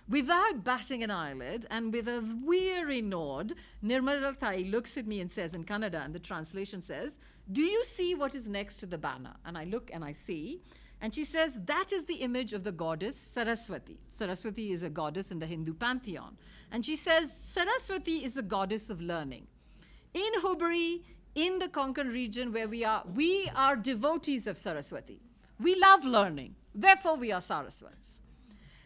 Without batting an eyelid and with a weary nod, Nirmala Tai looks at me and says in Kannada, and the translation says, "Do you see what is next to the banner?" And I look and I see. And she says, that is the image of the goddess Saraswati. Saraswati is a goddess in the Hindu pantheon. And she says, Saraswati is the goddess of learning. In Hubri, in the Konkan region where we are devotees of Saraswati. We love learning. Therefore, we are Saraswats.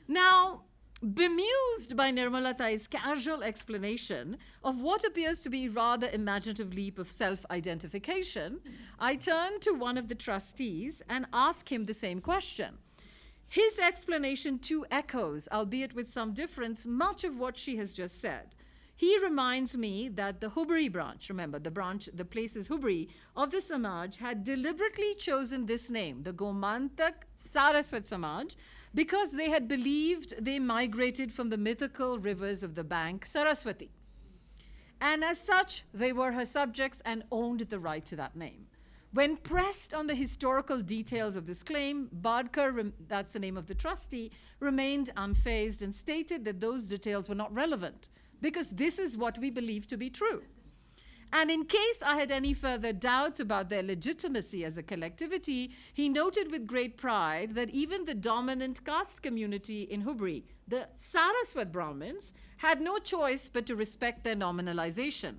Now, bemused by Nirmala Tai's casual explanation of what appears to be rather imaginative leap of self-identification, I turn to one of the trustees and ask him the same question. His explanation too echoes, albeit with some difference, much of what she has just said. He reminds me that the Hubri branch, remember the place is Hubri, of the Samaj had deliberately chosen this name, the Gomantak Saraswat Samaj, because they had believed they migrated from the mythical rivers of the bank, Saraswati. And as such, they were her subjects and owned the right to that name. When pressed on the historical details of this claim, Badkar, that's the name of the trustee, remained unfazed and stated that those details were not relevant because this is what we believe to be true. And in case I had any further doubts about their legitimacy as a collectivity, he noted with great pride that even the dominant caste community in Hubri, the Saraswat Brahmins, had no choice but to respect their nominalization.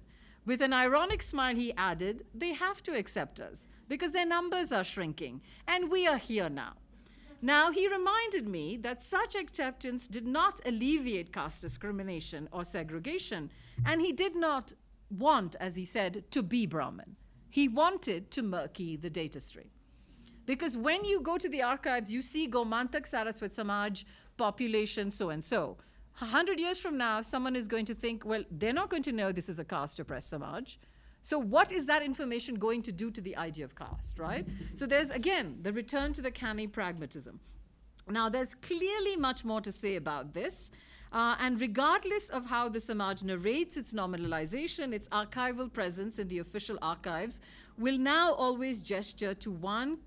With an ironic smile, he added, they have to accept us because their numbers are shrinking, and we are here now. Now, he reminded me that such acceptance did not alleviate caste discrimination or segregation, and he did not want, as he said, to be Brahmin. He wanted to murky the data stream. Because when you go to the archives, you see Gomantak Saraswat Samaj, population so-and-so. 100 years from now, someone is going to think, well, they're not going to know this is a caste-oppressed Samaj. So what is that information going to do to the idea of caste, right? So there's, again, the return to the canny pragmatism. Now, there's clearly much more to say about this. And regardless of how the Samaj narrates its nominalization, its archival presence in the official archives will now always gesture to one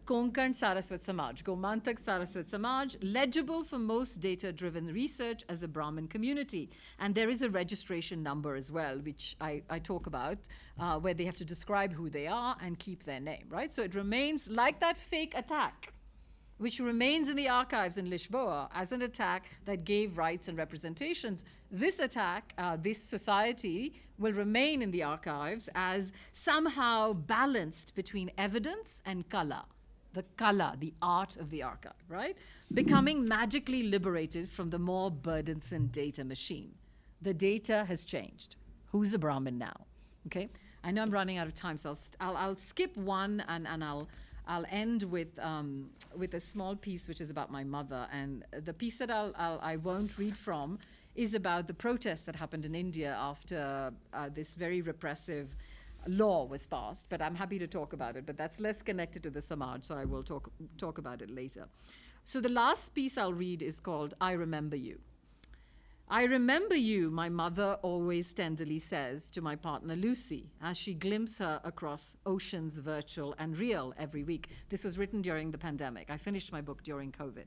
Konkan Saraswat Samaj, Gomantak Saraswat Samaj, legible for most data-driven research as a Brahmin community. And there is a registration number as well, which I talk about, where they have to describe who they are and keep their name, right? So it remains like that fake attack, which remains in the archives in Lisboa as an attack that gave rights and representations. This attack, this society, will remain in the archives as somehow balanced between evidence and kala, the art of the archive, right? Becoming magically liberated from the more burdensome data machine. The data has changed. Who's a Brahmin now? Okay, I know I'm running out of time, so I'll skip one and I'll end with a small piece which is about my mother. And the piece that I won't read from is about the protests that happened in India after this very repressive law was passed. But I'm happy to talk about it. But that's less connected to the Samaj, so I will talk about it later. So the last piece I'll read is called I Remember You. I remember you, my mother always tenderly says to my partner Lucy, as she glimpses her across oceans, virtual and real, every week. This was written during the pandemic. I finished my book during COVID.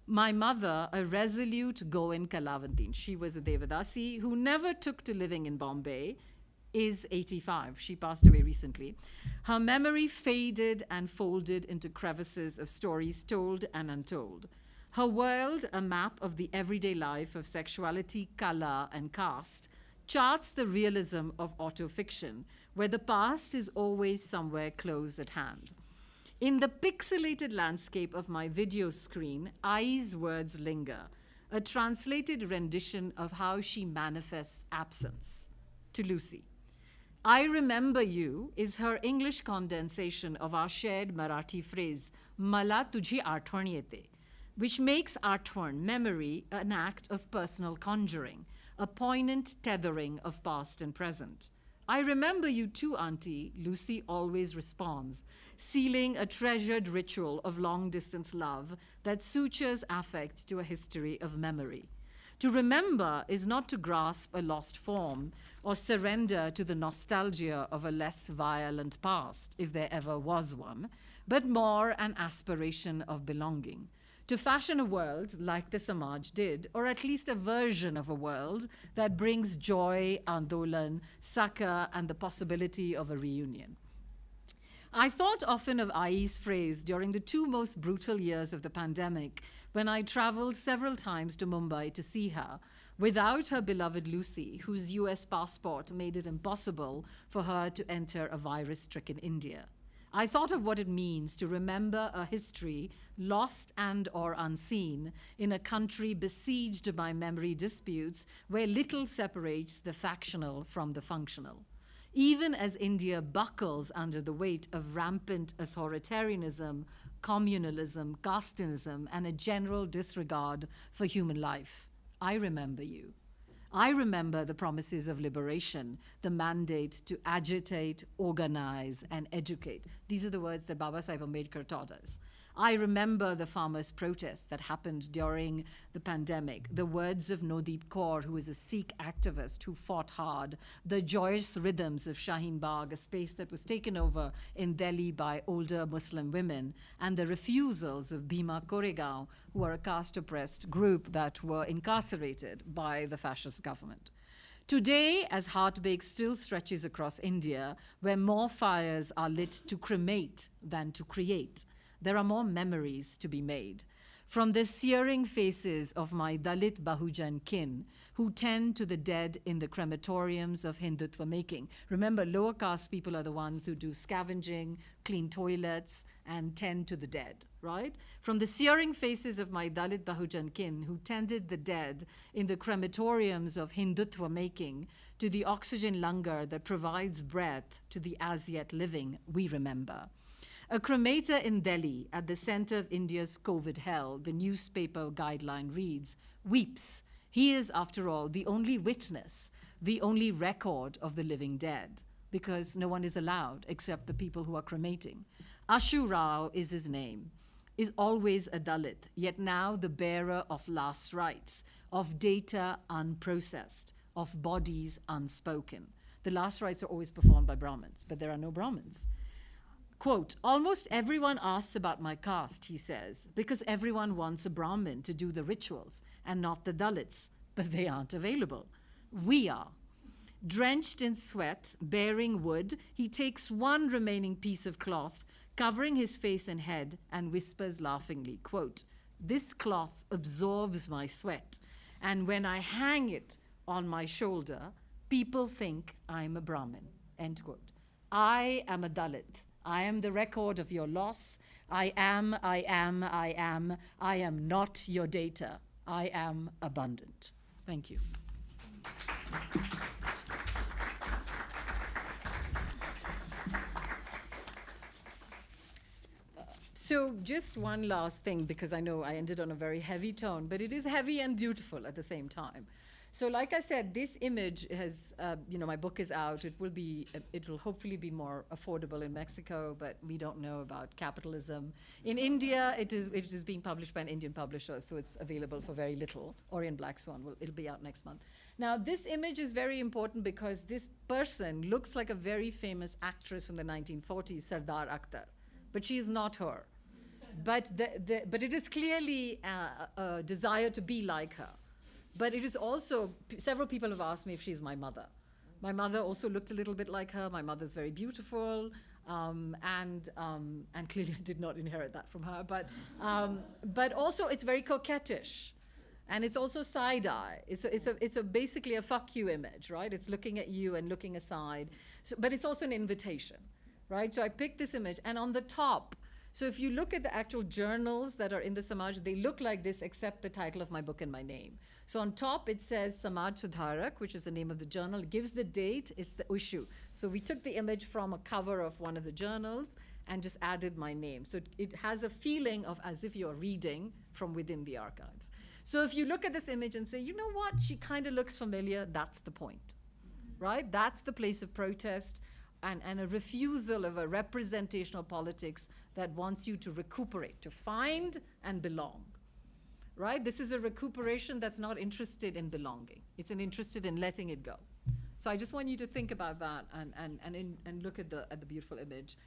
My mother, a resolute Goan Kalavantin, she was a Devadasi who never took to living in Bombay, is 85. She passed away recently. Her memory faded and folded into crevices of stories told and untold. Her world, a map of the everyday life of sexuality, kala, and caste, charts the realism of autofiction, where the past is always somewhere close at hand. In the pixelated landscape of my video screen, Ai's words linger, a translated rendition of how she manifests absence. To Lucy. I remember you is her English condensation of our shared Marathi phrase, Mala tujhi aathwan yete, which makes Artwan, memory, an act of personal conjuring, a poignant tethering of past and present. I remember you too, Auntie, Lucy always responds, sealing a treasured ritual of long-distance love that sutures affect to a history of memory. To remember is not to grasp a lost form or surrender to the nostalgia of a less violent past, if there ever was one, but more an aspiration of belonging. to fashion a world like the Samaj did, or at least a version of a world that brings joy, andolan, succor, and the possibility of a reunion. I thought often of Ai's phrase during the 2 most brutal years of the pandemic, when I traveled several times to Mumbai to see her, without her beloved Lucy, whose US passport made it impossible for her to enter a virus-stricken India. I thought of what it means to remember a history lost and or unseen in a country besieged by memory disputes where little separates the factional from the functional. Even as India buckles under the weight of rampant authoritarianism, communalism, casteism, and a general disregard for human life, I remember you. I remember the promises of liberation, the mandate to agitate, organize, and educate. These are the words that Baba Sahib Ambedkar taught us. I remember the farmers' protests that happened during the pandemic, the words of Nodeep Kaur, who is a Sikh activist who fought hard, the joyous rhythms of Shaheen Bagh, a space that was taken over in Delhi by older Muslim women, and the refusals of Bhima Koregaon, who are a caste-oppressed group that were incarcerated by the fascist government. Today, as heartbreak still stretches across India, where more fires are lit to cremate than to create, there are more memories to be made. From the searing faces of my Dalit Bahujan kin, who tend to the dead in the crematoriums of Hindutva making. Remember, lower caste people are the ones who do scavenging, clean toilets, and tend to the dead, right? From the searing faces of my Dalit Bahujan kin, who tended the dead in the crematoriums of Hindutva making, to the oxygen langar that provides breath to the as yet living, we remember. A cremator in Delhi, at the center of India's COVID hell, the newspaper guideline reads, weeps. He is, after all, the only witness, the only record of the living dead, because no one is allowed except the people who are cremating. Ashu Rao is his name, is always a Dalit, yet now the bearer of last rites, of data unprocessed, of bodies unspoken. The last rites are always performed by Brahmins, but there are no Brahmins. Quote, almost everyone asks about my caste, he says, because everyone wants a Brahmin to do the rituals and not the Dalits, but they aren't available. We are. Drenched in sweat, bearing wood, he takes one remaining piece of cloth, covering his face and head, and whispers laughingly, quote, this cloth absorbs my sweat, and when I hang it on my shoulder, people think I'm a Brahmin, end quote. I am a Dalit. I am the record of your loss. I am not your data. I am abundant. Thank you. So just one last thing, because I know I ended on a very heavy tone, but it is heavy and beautiful at the same time. So like I said, this image has, my book is out. It will hopefully be more affordable in Mexico, but we don't know about capitalism. In India, it is being published by an Indian publisher, so it's available for very little. Orient Black Swan, it'll be out next month. Now, this image is very important because this person looks like a very famous actress from the 1940s, Sardar Akhtar, but she's not her. But it is clearly a desire to be like her. But it is also, several people have asked me if she's my mother. My mother also looked a little bit like her. My mother's very beautiful, and clearly I did not inherit that from her. But also it's very coquettish, and it's also side-eye. It's basically a fuck you image, right? It's looking at you and looking aside. So, but it's also an invitation, right? So I picked this image, and on the top, so if you look at the actual journals that are in the Samaj, they look like this except the title of my book and my name. So on top it says Samaj Sudharak, which is the name of the journal. It gives the date, it's the issue. So we took the image from a cover of one of the journals and just added my name. So it has a feeling of as if you're reading from within the archives. So if you look at this image and say, you know what, she kind of looks familiar, that's the point, right? That's the place of protest and a refusal of a representational politics that wants you to recuperate, to find and belong. Right? This is a recuperation that's not interested in belonging. It's interested in letting it go. So I just want you to think about that and look at the beautiful image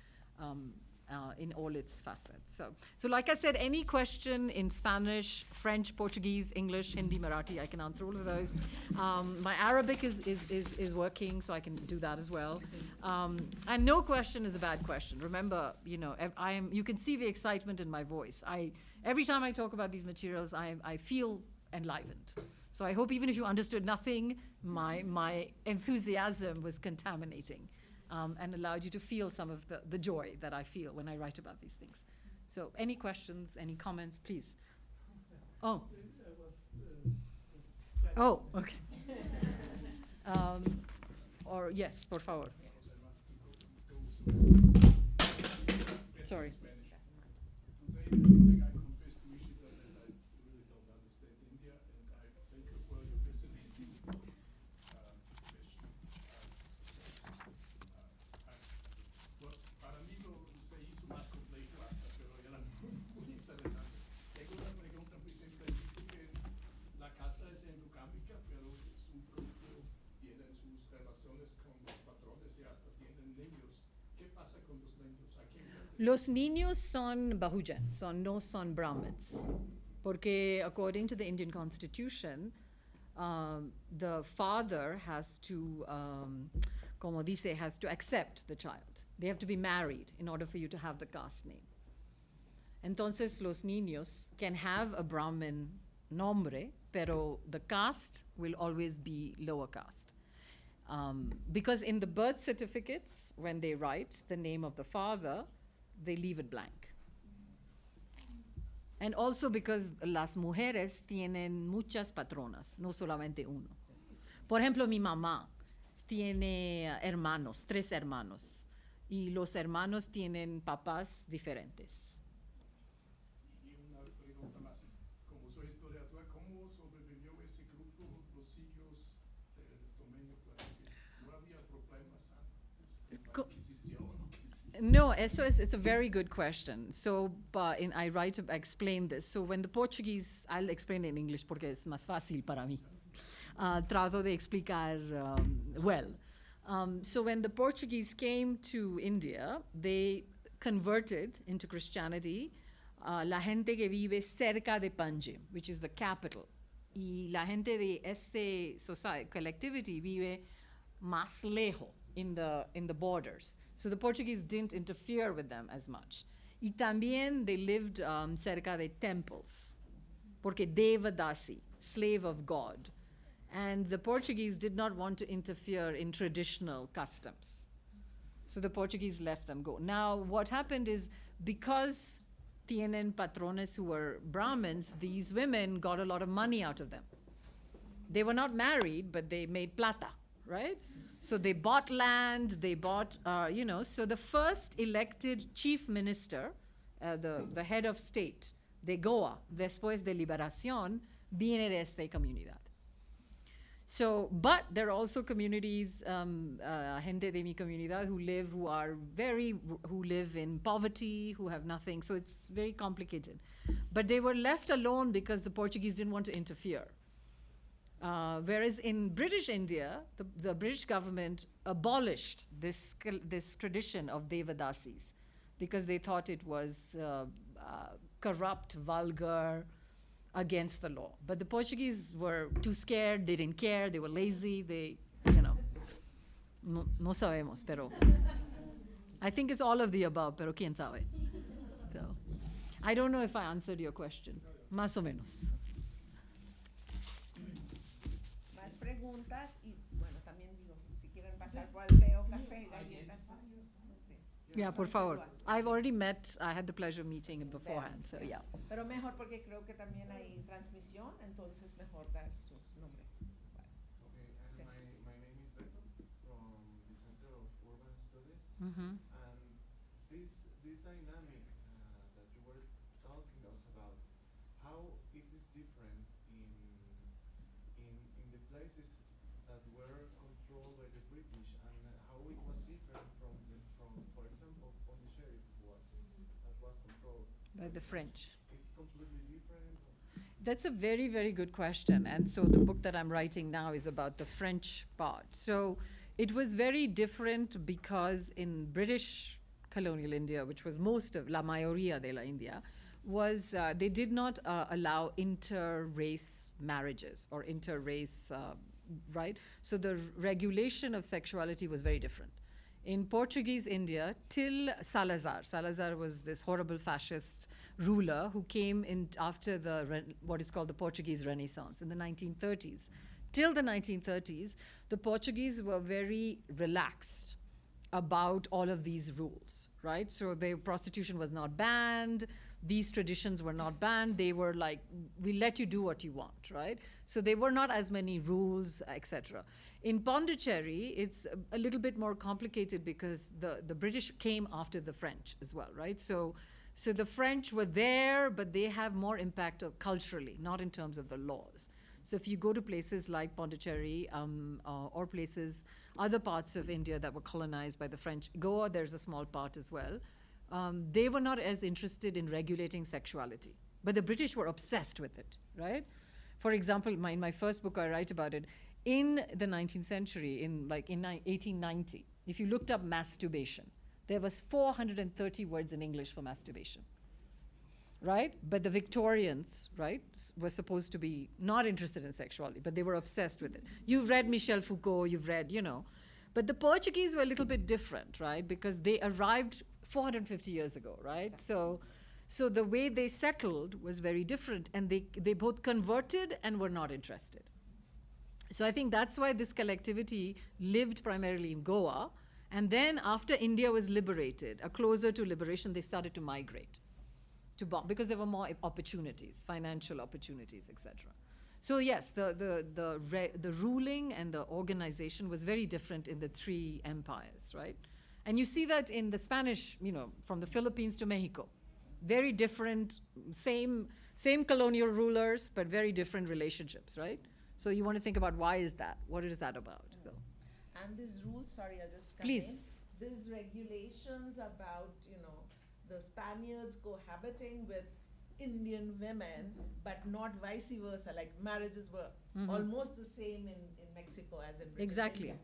in all its facets. So like I said, any question in Spanish, French, Portuguese, English, Hindi, Marathi, I can answer all of those. My Arabic is working, so I can do that as well. And no question is a bad question. Remember, you know, you can see the excitement in my voice. Every time I talk about these materials, I feel enlivened. So I hope even if you understood nothing, my enthusiasm was contaminating. And allowed you to feel some of the joy that I feel when I write about these things. So any questions, any comments, please? Oh. Oh, okay. Or yes, por favor. Sorry. Los niños son Bahujan, no son Brahmins. Porque according to the Indian constitution, the father has to, como dice, has to accept the child. They have to be married in order for you to have the caste name. Entonces, los niños can have a Brahmin nombre, pero the caste will always be lower caste. Because in the birth certificates, when they write the name of the father, they leave it blank. And also because las mujeres tienen muchas patronas, no solamente uno. Por ejemplo, mi mamá tiene hermanos, 3 hermanos, y los hermanos tienen papás diferentes. Y una pregunta más, como soy historiadora, ¿cómo sobrevivió ese grupo, los hijos del dominio? No había problemas antes, la Inquisición. No, it's a very good question. So, I explain this. So when the Portuguese, I'll explain in English porque es más fácil para mí. Trato de explicar well. So when the Portuguese came to India, they converted into Christianity la gente que vive cerca de Panjim, which is the capital. Y la gente de este collectivity vive más lejos in the borders. So the Portuguese didn't interfere with them as much. Y también they lived cerca de temples, porque Devadasi, slave of God. And the Portuguese did not want to interfere in traditional customs. So the Portuguese let them go. Now, what happened is because tienen patrones who were Brahmins, these women got a lot of money out of them. They were not married, but they made plata, right? So they bought land, they bought, so the first elected chief minister, the head of state de Goa, después de liberación, viene de esta comunidad. So, but there are also communities, gente de mi comunidad who live in poverty, who have nothing, so it's very complicated. But they were left alone because the Portuguese didn't want to interfere. Whereas in British India, the British government abolished this tradition of Devadasis because they thought it was corrupt, vulgar, against the law. But the Portuguese were too scared, they didn't care, they were lazy, no sabemos, pero I think it's all of the above, pero quién sabe. So, I don't know if I answered your question, más o menos. Preguntas y bueno, también digo, si quieren pasar por el té o café, galletas. Yeah, por favor. I've already met, I had the pleasure of meeting him beforehand, so yeah. Pero mejor porque creo que también hay transmisión, entonces mejor dar sus nombres. Okay, and my name is Beto from the Center of Urban Studies. Mm-hmm. And this dynamic that you were talking us about, how it is different in the places that were controlled by the British, and how it was different from for example, Pondicherry that was controlled By the French. It's completely different. That's a very, very good question. And so the book that I'm writing now is about the French part. So it was very different because in British colonial India, which was most of la mayoría de la India, was they did not allow inter-race marriages or inter-race, right? So the regulation of sexuality was very different. In Portuguese India, till Salazar was this horrible fascist ruler who came in after what is called the Portuguese Renaissance in the 1930s. Till the 1930s, the Portuguese were very relaxed about all of these rules, right? So prostitution was not banned, these traditions were not banned, they were like, we let you do what you want, right? So there were not as many rules, etc. In Pondicherry, it's a little bit more complicated because the British came after the French as well, right? So the French were there, but they have more impact culturally, not in terms of the laws. So if you go to places like Pondicherry or places, other parts of India that were colonized by the French, Goa, there's a small part as well, they were not as interested in regulating sexuality. But the British were obsessed with it, right? For example, in my first book, I write about it. In the 19th century, in 1890, if you looked up masturbation, there was 430 words in English for masturbation, right? But the Victorians, right, were supposed to be not interested in sexuality, but they were obsessed with it. You've read Michel Foucault, you've read, But the Portuguese were a little bit different, right? Because they arrived 450 years ago, right? So the way they settled was very different, and they both converted and were not interested. So I think that's why this collectivity lived primarily in Goa, and then after India was liberated, closer to liberation, they started to migrate to because there were more opportunities, financial opportunities, etc. So yes, the ruling and the organization was very different in the three empires, right? And you see that in the Spanish, from the Philippines to Mexico. Very different, same colonial rulers, but very different relationships, right? So you want to think about why is that? What is that about? So. And these rules, sorry, I'll just come Please. in. These regulations about, the Spaniards cohabiting with Indian women, but not vice versa. Like marriages were almost the same in Mexico as in British Exactly. India.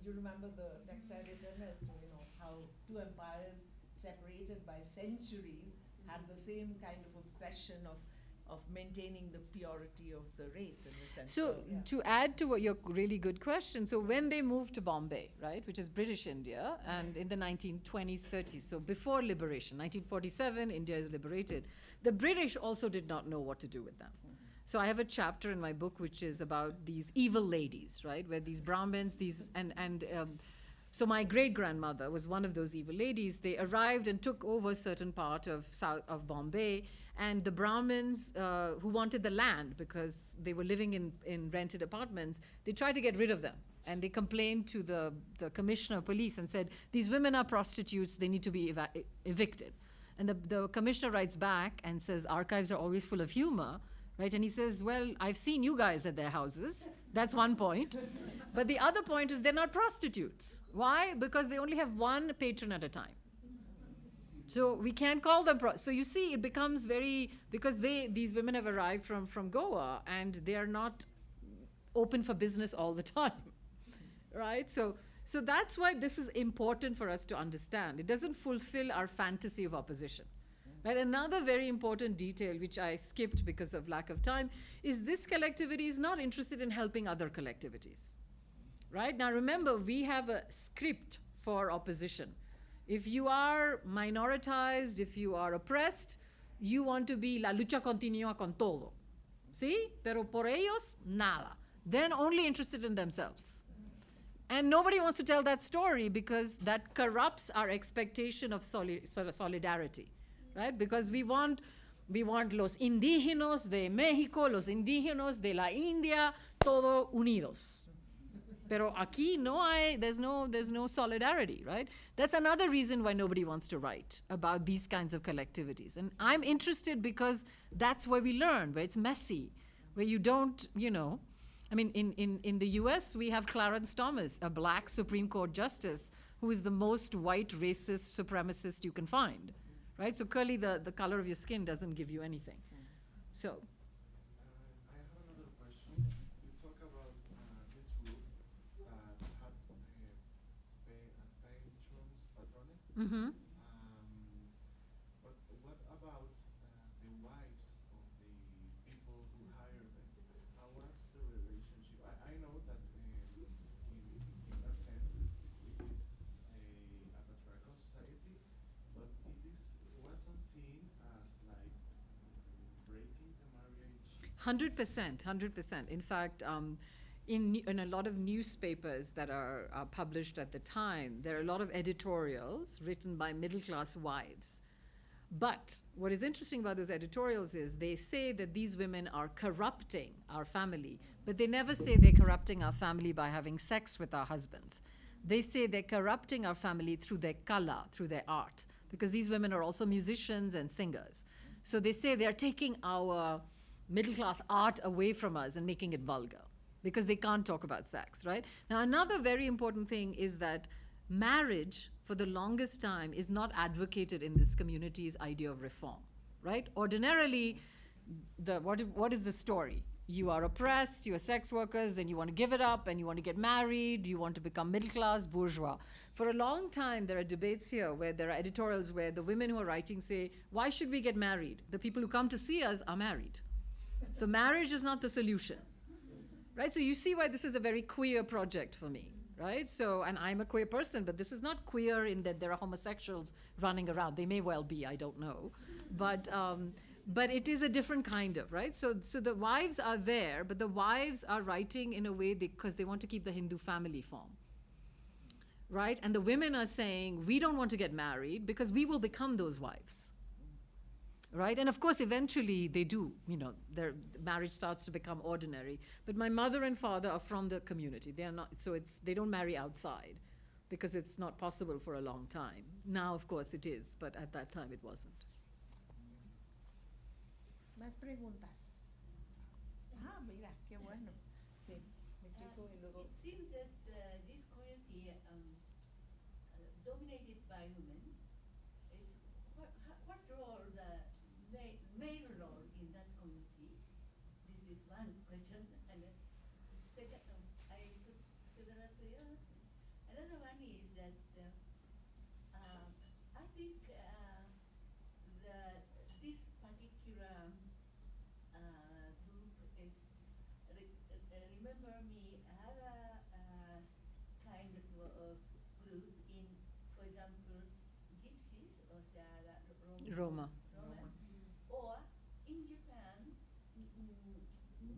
You remember the textile return as to, how two empires separated by centuries had the same kind of obsession of maintaining the purity of the race in a sense. So to add to your really good question, so when they moved to Bombay, right, which is British India, and in the 1920s, 30s, so before liberation, 1947, India is liberated, the British also did not know what to do with them. So I have a chapter in my book which is about these evil ladies, right, where these Brahmins, so my great-grandmother was one of those evil ladies. They arrived and took over a certain part of Bombay, and the Brahmins who wanted the land because they were living in rented apartments, they tried to get rid of them. And they complained to the commissioner of police and said, these women are prostitutes, they need to be evicted. And the commissioner writes back and says, archives are always full of humor, right? And he says, well, I've seen you guys at their houses. That's one point. But the other point is they're not prostitutes. Why? Because they only have one patron at a time. So we can't call them so you see, it becomes because these women have arrived from Goa, and they are not open for business all the time, right? So that's why this is important for us to understand. It doesn't fulfill our fantasy of opposition. Right? Another very important detail, which I skipped because of lack of time, is this collectivity is not interested in helping other collectivities. Right? Now remember, we have a script for opposition. If you are minoritized, if you are oppressed, you want to be la lucha continua con todo. ¿Sí? Pero por ellos, nada. Then only interested in themselves. And nobody wants to tell that story because that corrupts our expectation of solidarity. Right? Because we want los indígenas de México, los indígenas de la India, todo unidos. Pero aquí there's no solidarity, right? That's another reason why nobody wants to write about these kinds of collectivities. And I'm interested because that's where we learn, where it's messy, where you don't, I mean, in the US, we have Clarence Thomas, a black Supreme Court justice, who is the most white racist supremacist you can find. Right? So clearly the color of your skin doesn't give you anything. So. I have another question. You talk about this group that had patrons, patrons Mm-hmm. But what about the wives of the people who hire them? How was the relationship? I know that in that sense it is a patriarchal society, but wasn't seen as like breaking the marriage. 100%, 100%. In fact, in a lot of newspapers that are published at the time, there are a lot of editorials written by middle-class wives. But what is interesting about those editorials is they say that these women are corrupting our family, but they never say they're corrupting our family by having sex with our husbands. They say they're corrupting our family through their kala, through their art, because these women are also musicians and singers. So they say they're taking our middle-class art away from us and making it vulgar, because they can't talk about sex, right? Now, another very important thing is that marriage, for the longest time, is not advocated in this community's idea of reform, right? Ordinarily, what is the story? You are oppressed, you are sex workers, then you want to give it up, and you want to get married, you want to become middle-class, bourgeois. For a long time, there are debates here where there are editorials where the women who are writing say, why should we get married? The people who come to see us are married. So marriage is not the solution. Right? So you see why this is a very queer project for me, right? So, and I'm a queer person, but this is not queer in that there are homosexuals running around. They may well be, I don't know. But it is a different kind of, right? So the wives are there, but the wives are writing in a way because they want to keep the Hindu family form, right? And the women are saying, we don't want to get married because we will become those wives. Right? And of course, eventually they do, their marriage starts to become ordinary. But my mother and father are from the community. They are not, so they don't marry outside because it's not possible for a long time. Now, of course, it is, but at that time it wasn't. Más preguntas. Ah, mira, qué bueno. Sí, me chico y luego. It seems that this community dominated by women. What role the male role in that community? This is one question. And second, I put similar to you. Another one is that I think this particular group is remember me. I have a kind of group in, for example, gypsies or Roma. Or in Japan,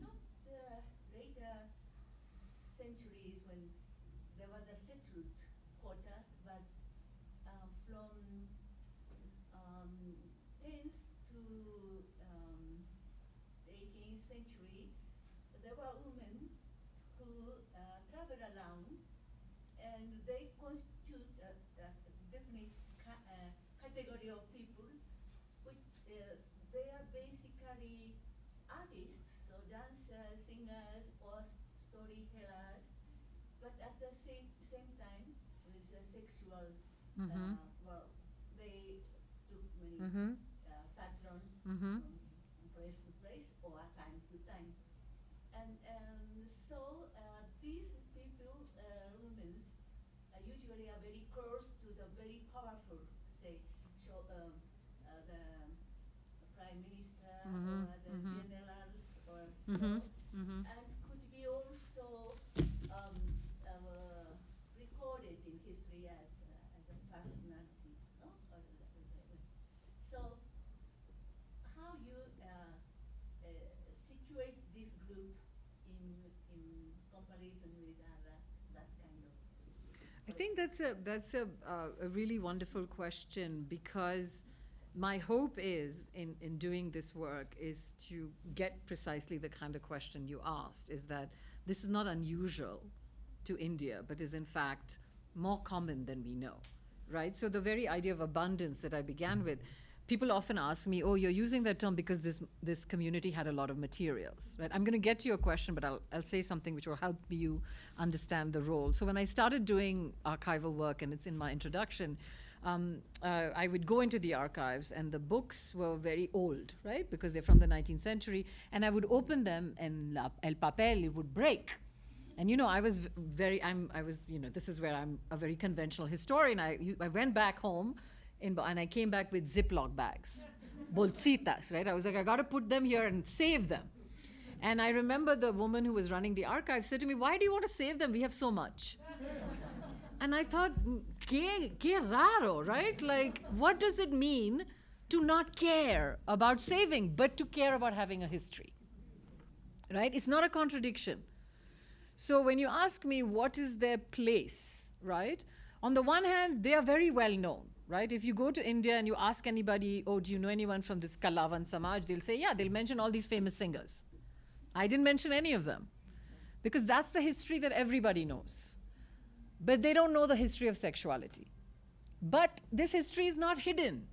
not the later centuries when there were the settled quotas, but from 10th to 18th century, there were women who traveled around, and they constitute a definite category of people, which they are basically artists, so dancers, singers, or storytellers, but at the same time with a sexual, well, they took many patterns from place to place or time to time. And so these people, women, usually are very close to the very powerful, say, so the prime minister or the generals or so, and could be also recorded in history as a personalities, no? So how you situate this group in comparison with that kind of? I think that's a really wonderful question, because my hope is in doing this work is to get precisely the kind of question you asked, is that this is not unusual to India, but is in fact more common than we know, right? So the very idea of abundance that I began with, people often ask me, oh, you're using that term because this community had a lot of materials, right? I'm going to get to your question, but I'll say something which will help you understand the role. So when I started doing archival work, and it's in my introduction, I would go into the archives, and the books were very old, right? Because they're from the 19th century, and I would open them, and el papel, it would break. And I was this is where I'm a very conventional historian. I went back home and I came back with Ziploc bags, bolsitas, right? I was like, I got to put them here and save them. And I remember the woman who was running the archive said to me, why do you want to save them? We have so much. And I thought, que raro, right? Like, what does it mean to not care about saving, but to care about having a history, right? It's not a contradiction. So when you ask me what is their place, right? On the one hand, they are very well known, right? If you go to India and you ask anybody, oh, do you know anyone from this Kalavan Samaj? They'll say, yeah, they'll mention all these famous singers. I didn't mention any of them because that's the history that everybody knows. But they don't know the history of sexuality. But this history is not hidden.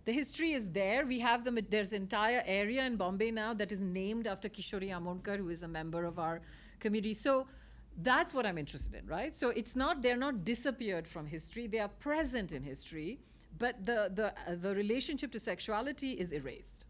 The history is there. We have there's an entire area in Bombay now that is named after Kishori Amonkar, who is a member of our community. So that's what I'm interested in, right? So they're not disappeared from history. They are present in history, but the relationship to sexuality is erased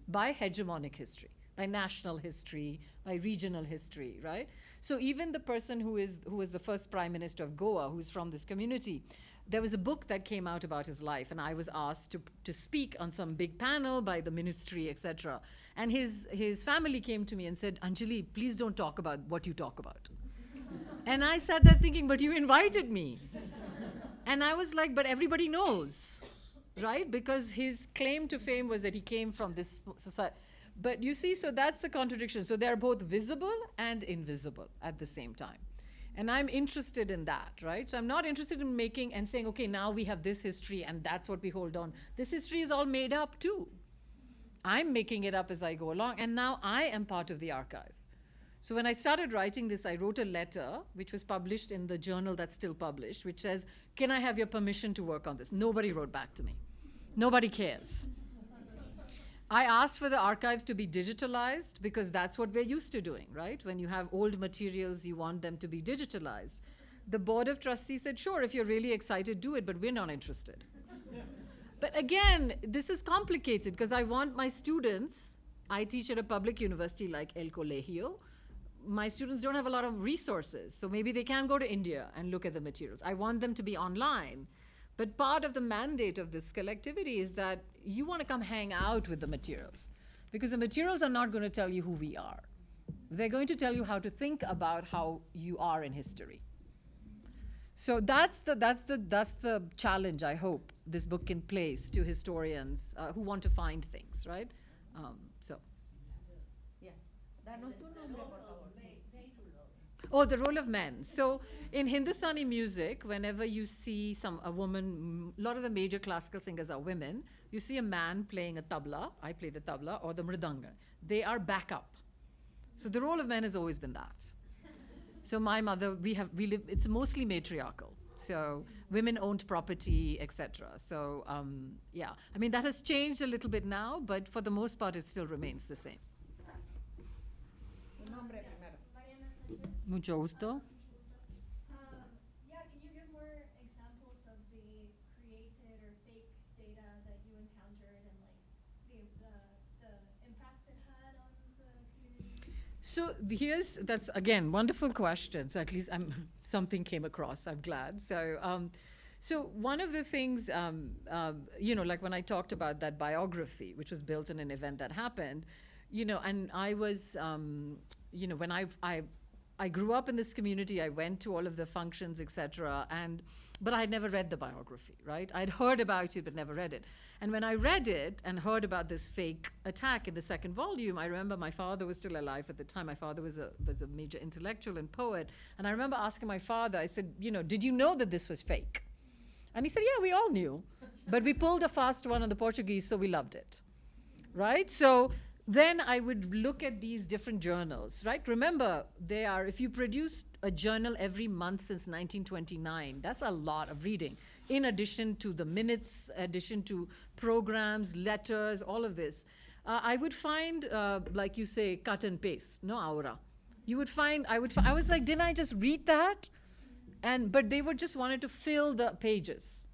by hegemonic history, by national history, by regional history, right? So even the person who was the first prime minister of Goa, who's from this community, there was a book that came out about his life, and I was asked to speak on some big panel by the ministry, etc. And his family came to me and said, Anjali, please don't talk about what you talk about. And I sat there thinking, but you invited me. And I was like, but everybody knows, right? Because his claim to fame was that he came from this society. But you see, so that's the contradiction. So they're both visible and invisible at the same time. And I'm interested in that, right? So I'm not interested in making and saying, okay, now we have this history and that's what we hold on. This history is all made up too. I'm making it up as I go along, and now I am part of the archive. So when I started writing this, I wrote a letter, which was published in the journal that's still published, which says, can I have your permission to work on this? Nobody wrote back to me. Nobody cares. I asked for the archives to be digitalized because that's what we're used to doing, right? When you have old materials, you want them to be digitalized. The board of trustees said, sure, if you're really excited, do it, but we're not interested. But again, this is complicated because I want my students, I teach at a public university like El Colegio. My students don't have a lot of resources, so maybe they can go to India and look at the materials. I want them to be online. But part of the mandate of this collectivity is that you want to come hang out with the materials, because the materials are not going to tell you who we are. They're going to tell you how to think about how you are in history. So that's the challenge I hope this book can place to historians who want to find things, right? Yeah. Danos tu nombre, por favor. Oh, the role of men. So in Hindustani music, whenever you see a woman, a lot of the major classical singers are women, you see a man playing a tabla, I play the tabla, or the mridanga. They are backup. So the role of men has always been that. So my mother, it's mostly matriarchal. So women owned property, etc. So yeah, I mean, that has changed a little bit now, but for the most part, it still remains the same. Tu nombre primero. Mucho gusto. Yeah, can you give more examples of the created or fake data that you encountered and like the impacts it had on the community? So that's again wonderful question. So at least something came across. I'm glad. So one of the things, like when I talked about that biography, which was built on an event that happened, and I was, when I grew up in this community, I went to all of the functions, etc. But I'd never read the biography, right? I'd heard about it, but never read it. And when I read it and heard about this fake attack in the second volume, I remember my father was still alive at the time. My father was a major intellectual and poet. And I remember asking my father, I said, did you know that this was fake? And he said, yeah, we all knew. But we pulled a fast one on the Portuguese, so we loved it, right? So then I would look at these different journals, right? Remember, if you produce a journal every month since 1929, that's a lot of reading. In addition to the minutes, addition to programs, letters, all of this. I would find, like you say, cut and paste, no aura. You would find, I was like, didn't I just read that? But they would just wanted to fill the pages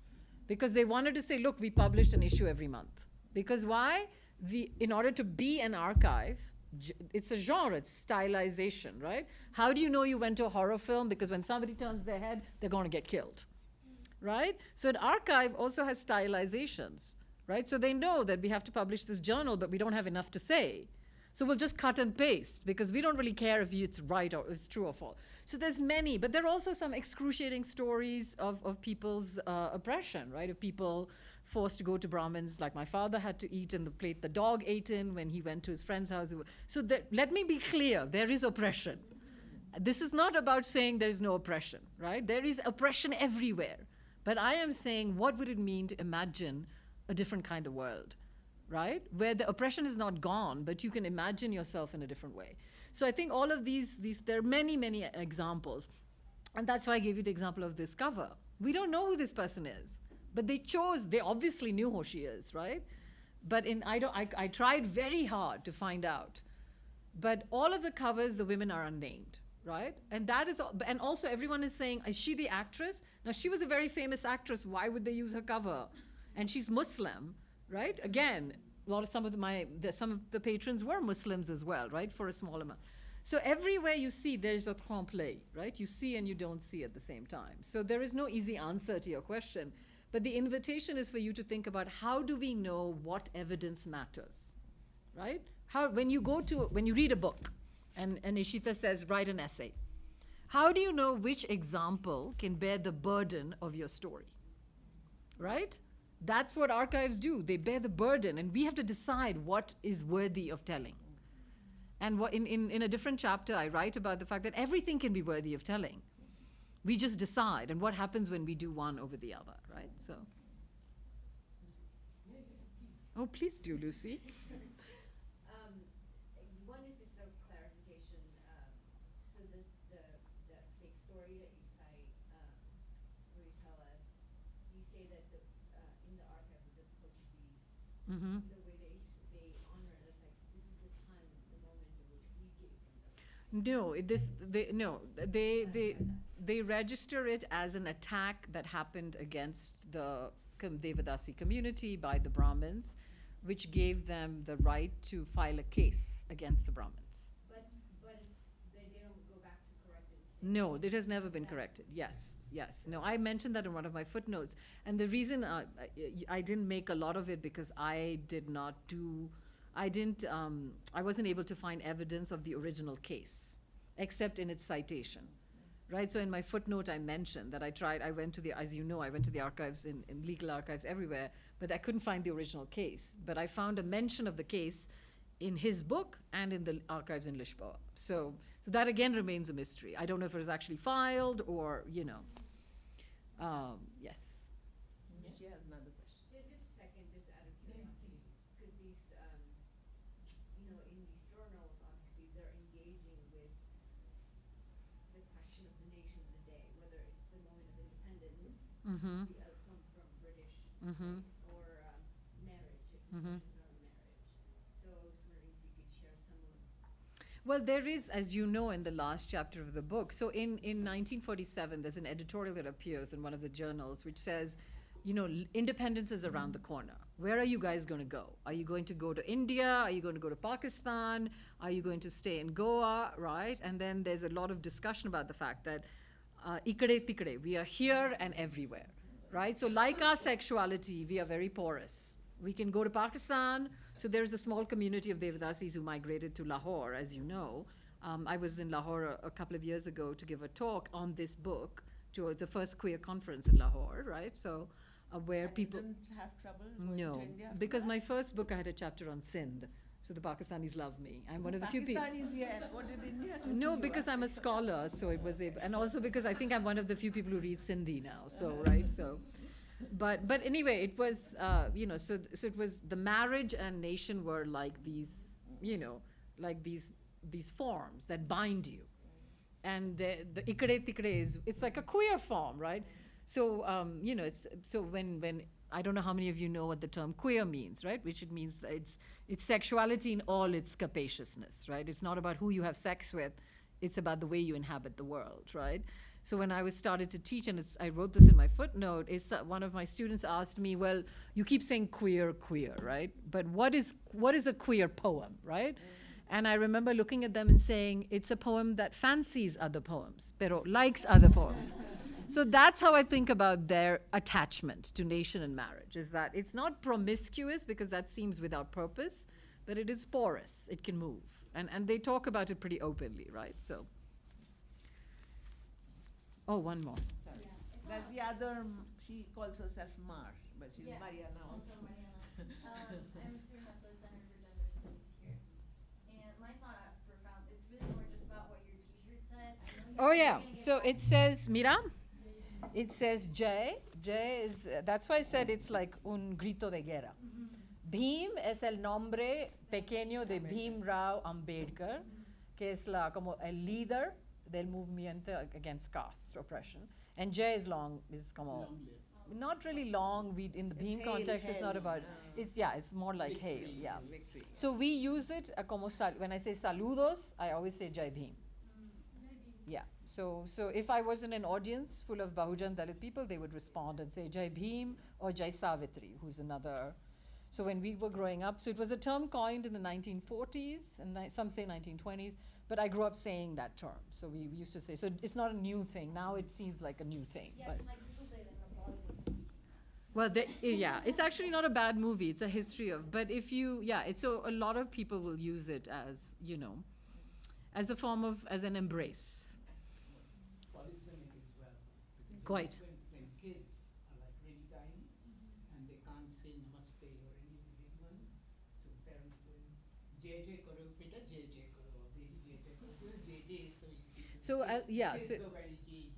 because they wanted to say, look, we published an issue every month. Because why? In order to be an archive, it's a genre, it's stylization, right? How do you know you went to a horror film? Because when somebody turns their head, they're going to get killed, right? So an archive also has stylizations, right? So they know that we have to publish this journal, but we don't have enough to say. So we'll just cut and paste because we don't really care if it's right or it's true or false. So there's many, but there are also some excruciating stories of people's oppression, right? Of people forced to go to Brahmins, like my father had to eat in the plate the dog ate in when he went to his friend's house. So let me be clear, there is oppression. This is not about saying there is no oppression, right? There is oppression everywhere. But I am saying, what would it mean to imagine a different kind of world, right? Where the oppression is not gone, but you can imagine yourself in a different way. So I think all of these there are many, many examples. And that's why I gave you the example of this cover. We don't know who this person is, but they obviously knew who she is, right? But I tried very hard to find out. But all of the covers, the women are unnamed, right? And that is, and also everyone is saying, is she the actress? Now she was a very famous actress, why would they use her cover? And she's Muslim, right? Again, some of the patrons were Muslims as well, right? For a small amount. So everywhere you see, there's a trompe-l'œil, right? You see and you don't see at the same time. So there is no easy answer to your question. But the invitation is for you to think about, how do we know what evidence matters, right? When you read a book and Ishita says, write an essay, how do you know which example can bear the burden of your story, right? That's what archives do. They bear the burden, and we have to decide what is worthy of telling. And in a different chapter, I write about the fact that everything can be worthy of telling. We just decide, and what happens when we do one over the other, right? So, oh, please do, Lucy. One is just a clarification. So the fake story that you cite, where you tell us, you say that in the archive of the Portuguese, Mm-hmm. the way they honor it, it's like this is the time, the moment in which we gave them. They register it as an attack that happened against the Devadasi community by the Brahmins, which gave them the right to file a case against the Brahmins. But they don't go back to correct it. No, it has never been corrected. Yes. No, I mentioned that in one of my footnotes. And the reason I didn't make a lot of it because I wasn't able to find evidence of the original case, except in its citation. Right, so in my footnote, I mentioned that I went to the archives in legal archives everywhere, but I couldn't find the original case. But I found a mention of the case in his book and in the archives in Lisboa. So that again remains a mystery. I don't know if it was actually filed or, yes. She has another question. Just a second, just out of curiosity, because these, in these journals, obviously, they're engaging with the question of the nation of the day, whether it's the moment of independence, Mm-hmm. the outcome from British, Mm-hmm. or marriage, if Mm-hmm. discussions are on marriage. So I was wondering if you could share some of. Well, there is, as you know, in the last chapter of the book. So in 1947, there's an editorial that appears in one of the journals which says, independence is around the corner. Where are you guys going to go? Are you going to go to India? Are you going to go to Pakistan? Are you going to stay in Goa, right? And then there's a lot of discussion about the fact that ikade tikade, we are here and everywhere, right? So like our sexuality, we are very porous. We can go to Pakistan. So there's a small community of Devadasis who migrated to Lahore, as you know. I was in Lahore a couple of years ago to give a talk on this book to the first queer conference in Lahore, right? So where And people... you didn't have trouble going No, to India after because that? my first book, I had a chapter on Sindh. So the Pakistanis love me. I'm one of the few people... Pakistanis, yes. What did India do to No, you because after I'm a that? scholar, so it was able, and also because I think I'm one of the few people who read Sindhi now. So right, so, but anyway, it was so it was the marriage and nation were like these like these forms that bind you, and the ikade tikade it's like a queer form, right? So it's so when I don't know how many of you know what the term queer means, right? Which it means that it's sexuality in all its capaciousness, right? It's not about who you have sex with, it's about the way you inhabit the world, right? So when I started to teach, and I wrote this in my footnote, one of my students asked me, well, you keep saying queer, right? But what is a queer poem, right? And I remember looking at them and saying, it's a poem that fancies other poems, pero likes other poems. So that's how I think about their attachment to nation and marriage, is that it's not promiscuous because that seems without purpose, but it is porous, it can move. And they talk about it pretty openly, right? So, oh, one more. Sorry. That's the other, she calls herself Mar, but she's Mariana also. I'm a student at the Center for Gender Studies here. And mine's not as profound. It's really more just about what your t-shirt said. Oh yeah, so it says, mira, it says J. J is, that's why I said it's like un grito de guerra. Bhim es el nombre pequeño de Bhim Rao Ambedkar, que es como el líder del movimiento against caste oppression. And J is long, is como, not really long, in the Bhim context, it's not about, it's more like hail, yeah. Victory. So we use it como, when I say saludos, I always say Jai Bhim. Yeah, so if I was in an audience full of Bahujan Dalit people, they would respond and say Jai Bhim or Jai Savitri, who's another. So when we were growing up, so it was a term coined in the 1940s, and some say 1920s, but I grew up saying that term. So we used to say, so it's not a new thing. Now it seems like a new thing. Yeah, But like people say that in the Bollywood. well, yeah, it's actually not a bad movie. It's a history of, but if you, so a lot of people will use it as, as a form of, as an embrace. Polysemic as well. Because Quite. When kids are like really tiny and they can't say namaste or any of the big ones, so parents say, JJ karo, beta JJ karo, or beti JJ karo. So JJ is so easy. So, Kids so, go very J.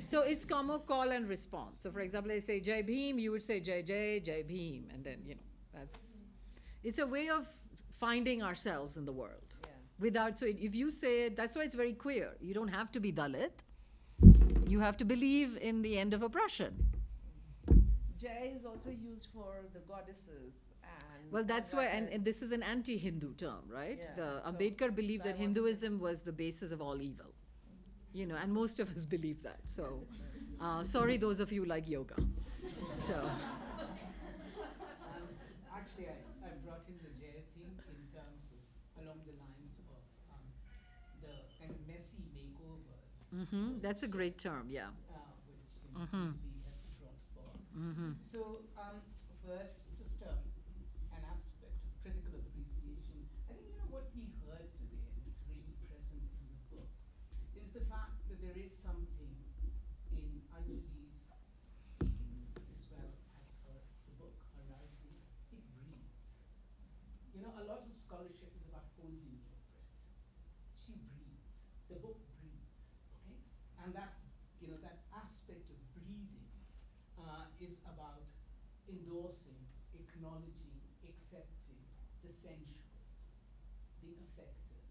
so it's como call and response. So for example, they say Jai Bhim, you would say Jai Jai, Jai Bhim, and then, it's a way of finding ourselves in the world. Yeah. Without, so if you say it, that's why it's very queer. You don't have to be Dalit. You have to believe in the end of oppression. Jai is also used for the goddesses. And Well, that's why, a- and this is an anti-Hindu term, right? Yeah, The so- Ambedkar believed so I that wanted to- Hinduism was the basis of all evil. And most of us believe that. So, sorry, those of you like yoga. So, Actually, I brought in the Jay thing in terms of along the lines of the kind of messy makeovers, that's a great term, yeah. which Lee has brought forth. So first, just an aspect of critical appreciation. I think what we heard today, and it's really present in the book, is the fact that there is something in Anjali's speaking as well as the book, her writing. It breathes. A lot of scholarship is about holding your breath. She breathes. The book breathes. Okay, and that that aspect of breathing is about endorsing, acknowledging, accepting the sensuous, the affected,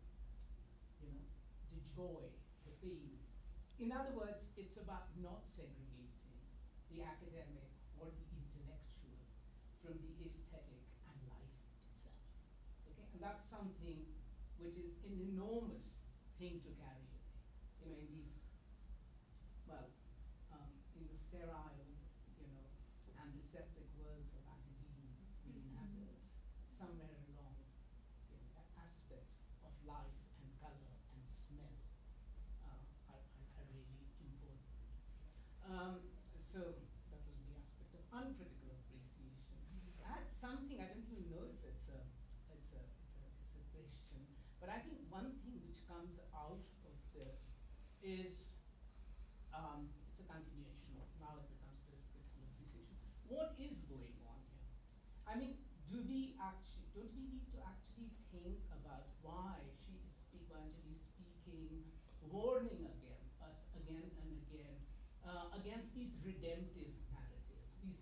the joy, the pain. In other words, it's about not segregating the academic or the intellectual from the aesthetic and life itself. Okay, and that's something which is an enormous thing to carry away. In these, in the sterile, antiseptic worlds of academia we inhabit, somewhere along that aspect of life and color and smell are really important. So that was the aspect of uncritical appreciation. I had something, I don't even know if it's a question, but I think one thing which comes out of this is it's a continuation of now it becomes critical appreciation. What is going on here? I mean, don't we need to actually think about why Anjali is speaking, warning us again and again against these redemptive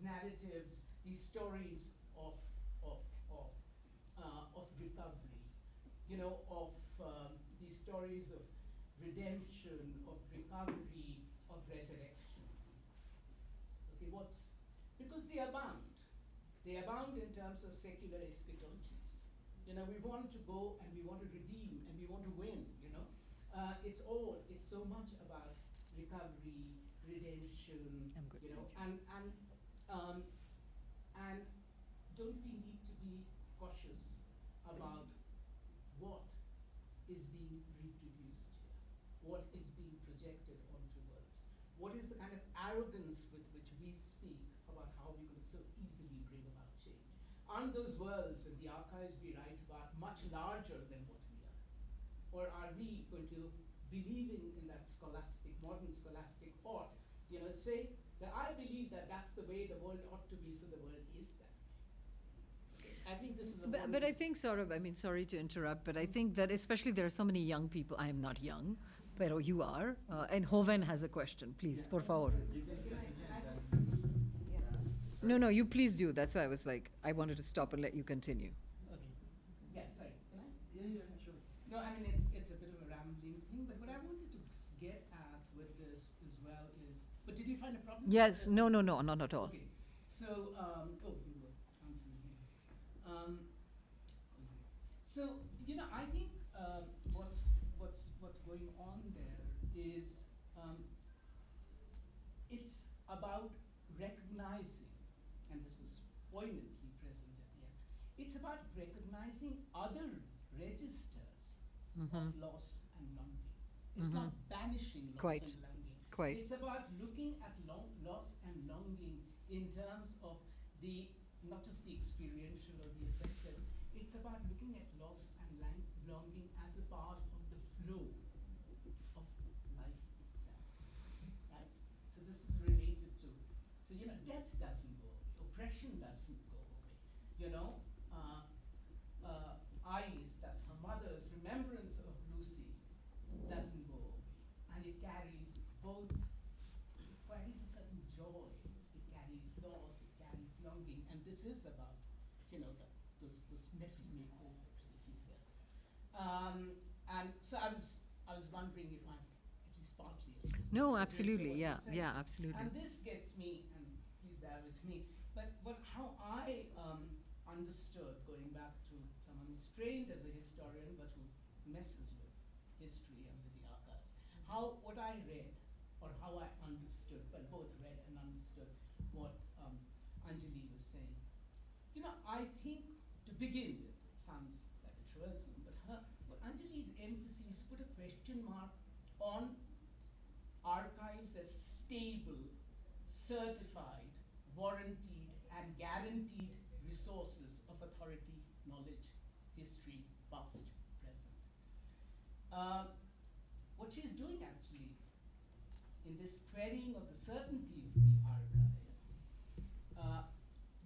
narratives, these stories of recovery, of these stories of redemption, of recovery, of resurrection. Okay, because they abound. They abound in terms of secular eschatologies. We want to go and we want to redeem and we want to win. It's so much about recovery, redemption. I'm good, And don't we need to be cautious about is being reproduced here? What is being projected onto words? What is the kind of arrogance with which we speak about how we can so easily bring about change? Aren't those worlds and the archives we write about much larger than what we are? Or are we going to, believing in that scholastic, modern scholastic thought, say that I believe that that's the way the world ought to be, so the world is that way? I think this is a But I think, Saurabh, I mean, sorry to interrupt, but I think that especially there are so many young people. I am not young, but you are. And Hoven has a question. Please, por favor. No, you please do. That's why I was like, I wanted to stop and let you continue. Okay. Yeah, sorry. Can I? Yeah, sure. No, I mean, it's a bit of a rambling thing, but what I wanted to get at with this as well is, but did you find a problem? Yes, no, not at all. Okay. So, you were answering me. So, I think what's going on there is it's about recognizing, and this was poignantly present at the end, it's about recognizing other registers of loss and longing. It's not banishing loss Quite. and longing. Quite. It's about looking at loss and longing in terms of not just the experiential or the affective, it's about looking at loss and longing as a part of the flow of life itself, right? So this is related to, death doesn't go away, oppression doesn't go away, Iris, that's her mother's remembrance of Lucy, doesn't go away, and it carries a certain joy, it carries loss, it carries longing, and this is about, those messy makeovers, if you will. And so I was wondering if I'm at least partly understood. No, what absolutely, you're yeah, saying. absolutely. And this gets me, and please bear with me, but how I understood, going back to someone who's trained as a historian but who messes with history and with the archives, what I read, or how I understood, well, both read and understood what Anjali was saying. I think to begin with, it sounds like a truism, but Anjali's emphasis put a question mark on archives as stable, certified, warranted, and guaranteed resources of authority, knowledge, history, past, present. What she's doing actually in this querying of the certainty of the archive,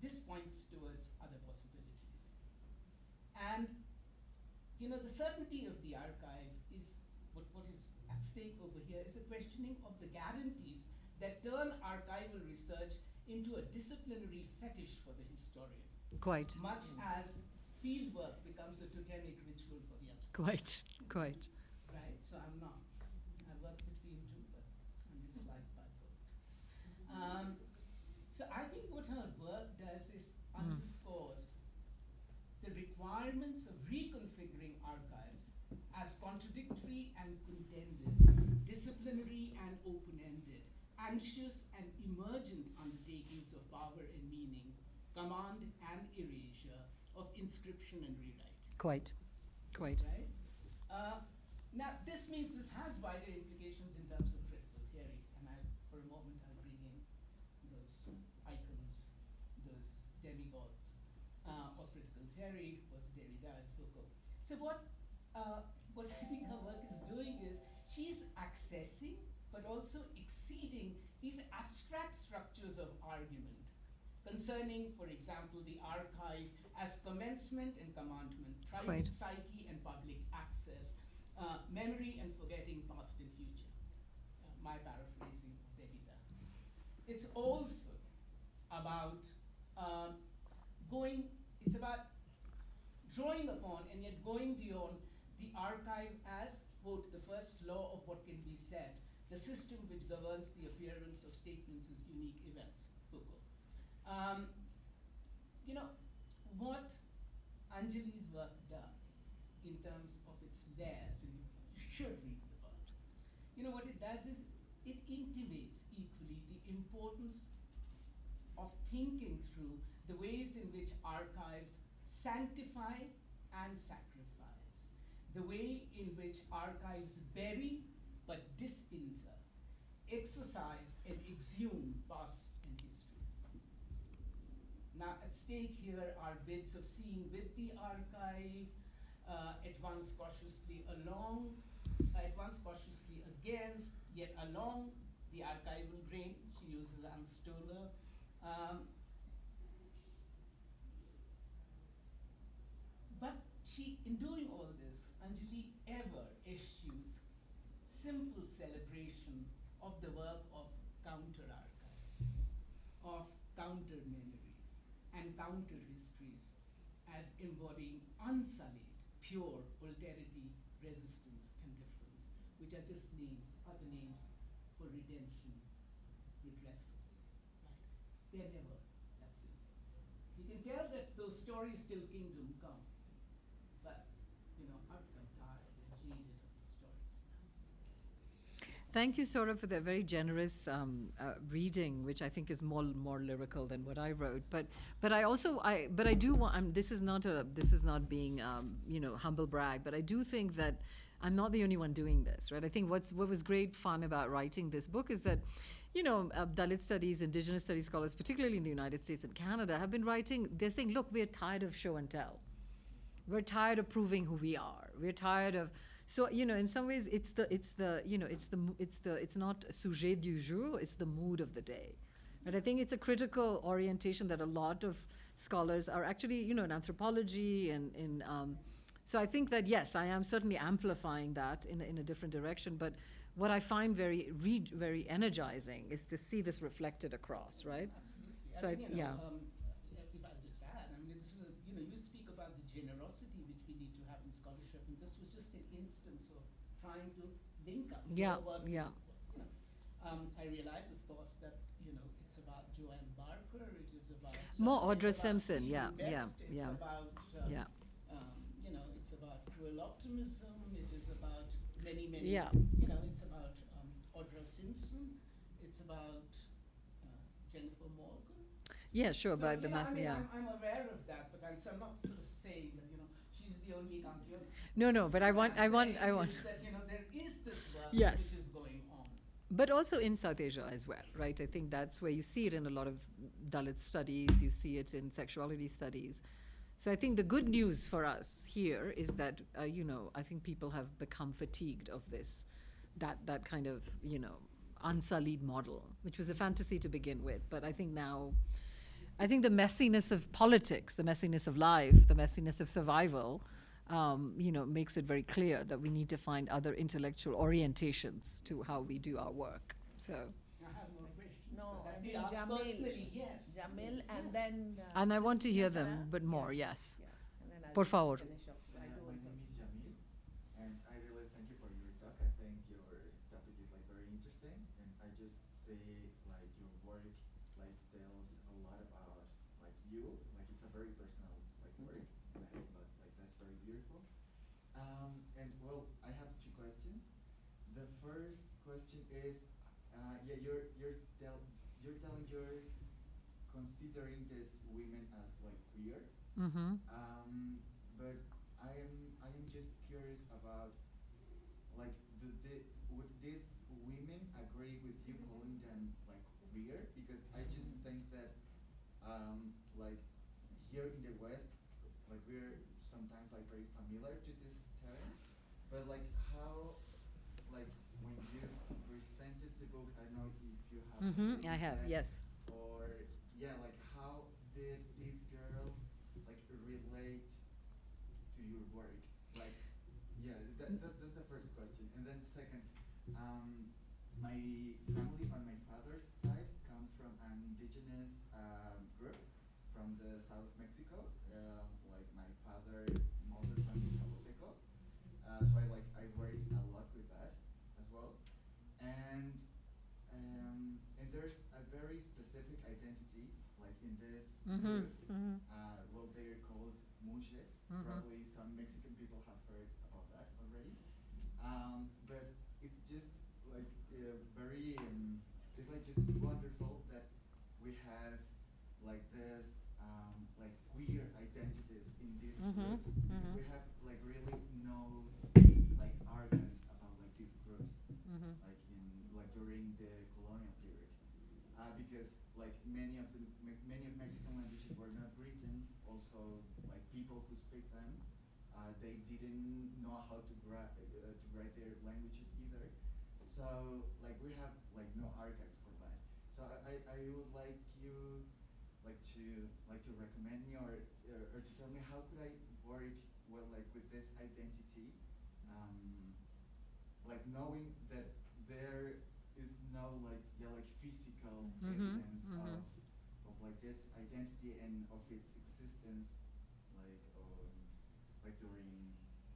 this points towards other possibilities. And the certainty of the archive is what is at stake over here is a questioning of the guarantees that turn archival research into a disciplinary fetish for the historian. Quite. Much as fieldwork becomes a totemic ritual for the other. Quite. Right, so I'm not. I work between two, but I'm disliked by both. So I think what her work does is underscores the requirements of reconfiguring archives as contradictory and contended, disciplinary and open-ended, anxious and emergent undertakings of power and meaning, command and erasure, of inscription and rewrite. Quite. Right? Now, this means this has wider implications in terms of critical theory, and for a moment I'll bring in those icons, those demigods of critical theory, both Derrida and Foucault. So what I think her work is doing is she's accessing but also exceeding these abstract structures of argument concerning, for example, the archive as commencement and commandment, private psyche and public access, memory and forgetting, past and future. My paraphrasing of Derrida. It's also about it's about drawing upon and yet going beyond the archive as, quote, the first law of what can be said, the system which governs the appearance of statements as unique events, Foucault. What Anjali's work does in terms of its layers, and you should read the book, what it does is it intimates equally the importance of thinking through the ways in which archives sanctify and sacrifice the way in which archives bury but disinter, exercise and exhume past and histories. Now, at stake here are bids of seeing with the archive, at once cautiously along, at once cautiously against, yet along the archival grain. She uses Anstola. But she, in doing all this, Anjali ever eschews simple celebration of the work of counter archives, of counter memories, and counter histories as embodying unsullied, pure alterity, resistance, and difference, which are just names, other names for redemption, redressal. Right? They're never that simple. You can tell that those stories till kingdom come, but I've become tired and jaded of the stories now. Thank you, Saurabh, for that very generous reading, which I think is more lyrical than what I wrote. But I do want. This is not being humble brag, but I do think that I'm not the only one doing this, right? I think what was great fun about writing this book is that, Dalit studies, Indigenous studies scholars, particularly in the United States and Canada, have been writing. They're saying, look, we're tired of show and tell. We're tired of proving who we are. We're tired of. So in some ways, it's not sujet du jour. It's the mood of the day, but I think it's a critical orientation that a lot of scholars are actually, in anthropology and in. So I think that yes, I am certainly amplifying that in a different direction. But what I find very energizing is to see this reflected across, right? Absolutely. So I mean, yeah. If I'll just add, I mean, this is you speak about the generosity which we need to have in scholarship, and this was just an instance of trying to link up. Yeah, your work yeah. with, I realize, of course, that it's about Joanne Barker. It is about More it's Audra about Simpson. Stephen Yeah, Best, yeah. It's about Yeah. it's about cruel optimism. It is about many. Yeah. It's about Audra Simpson. It's about Jennifer Morgan. Yeah, sure. So, But the math. I mean, Yeah. I'm aware of that, but I'm not sort of saying that she's the only campeon. No. But I want. What I'm saying is that there is this work Yes. which is going on. But also in South Asia as well, right? I think that's where you see it in a lot of Dalit studies. You see it in sexuality studies. So I think the good news for us here is that I think people have become fatigued of this, that kind of unsullied model, which was a fantasy to begin with. But I think now, the messiness of politics, the messiness of life, the messiness of survival, makes it very clear that we need to find other intellectual orientations to how we do our work. So. I have no questions. No, but I I'd mean, be asked Jamil. personally, yes. Jamil, yes, and yes. then. And I want to hear Sarah. them, but more, Yeah. yes. Yeah. And then I'll Por favor. finish up. I do My also. name is Jamil, and I really thank you for your talk. I think your topic is very interesting, and I just say your work tells a lot about you. It's a very personal work, and I think that's very beautiful. And well, I have two questions. The first question is, you're telling you're considering these women as queer. Mm-hmm. But I am just curious about would these women agree with you calling them queer? Because I just think that here in the West, we're sometimes very familiar to these terms, but how when you presented the book, I don't know if you have. Mm-hmm. I have, that, yes. Or how did these girls relate to your work? That's the first question. And then the second, my family on my father's side comes from an indigenous group from the south of Mexico. My father modeled from Zapoteco. So I work a lot with that as well. And there's a very specific identity in this Mm-hmm. group. Mm-hmm. Well, they're called munches. Mhm. Probably some Mexican people have heard about that already. But it's just very, it's just wonderful that we have this queer identities in these Mhm. groups. Because Mhm. we have really no because like many of Mexican languages were not written. Also, like people who speak them, they didn't know how to write their languages either. So like we have like no archives for that. So I would like you to recommend me or to tell me how could I work well like with this identity, like knowing that there is no like physical evidence of like this identity and of its existence like during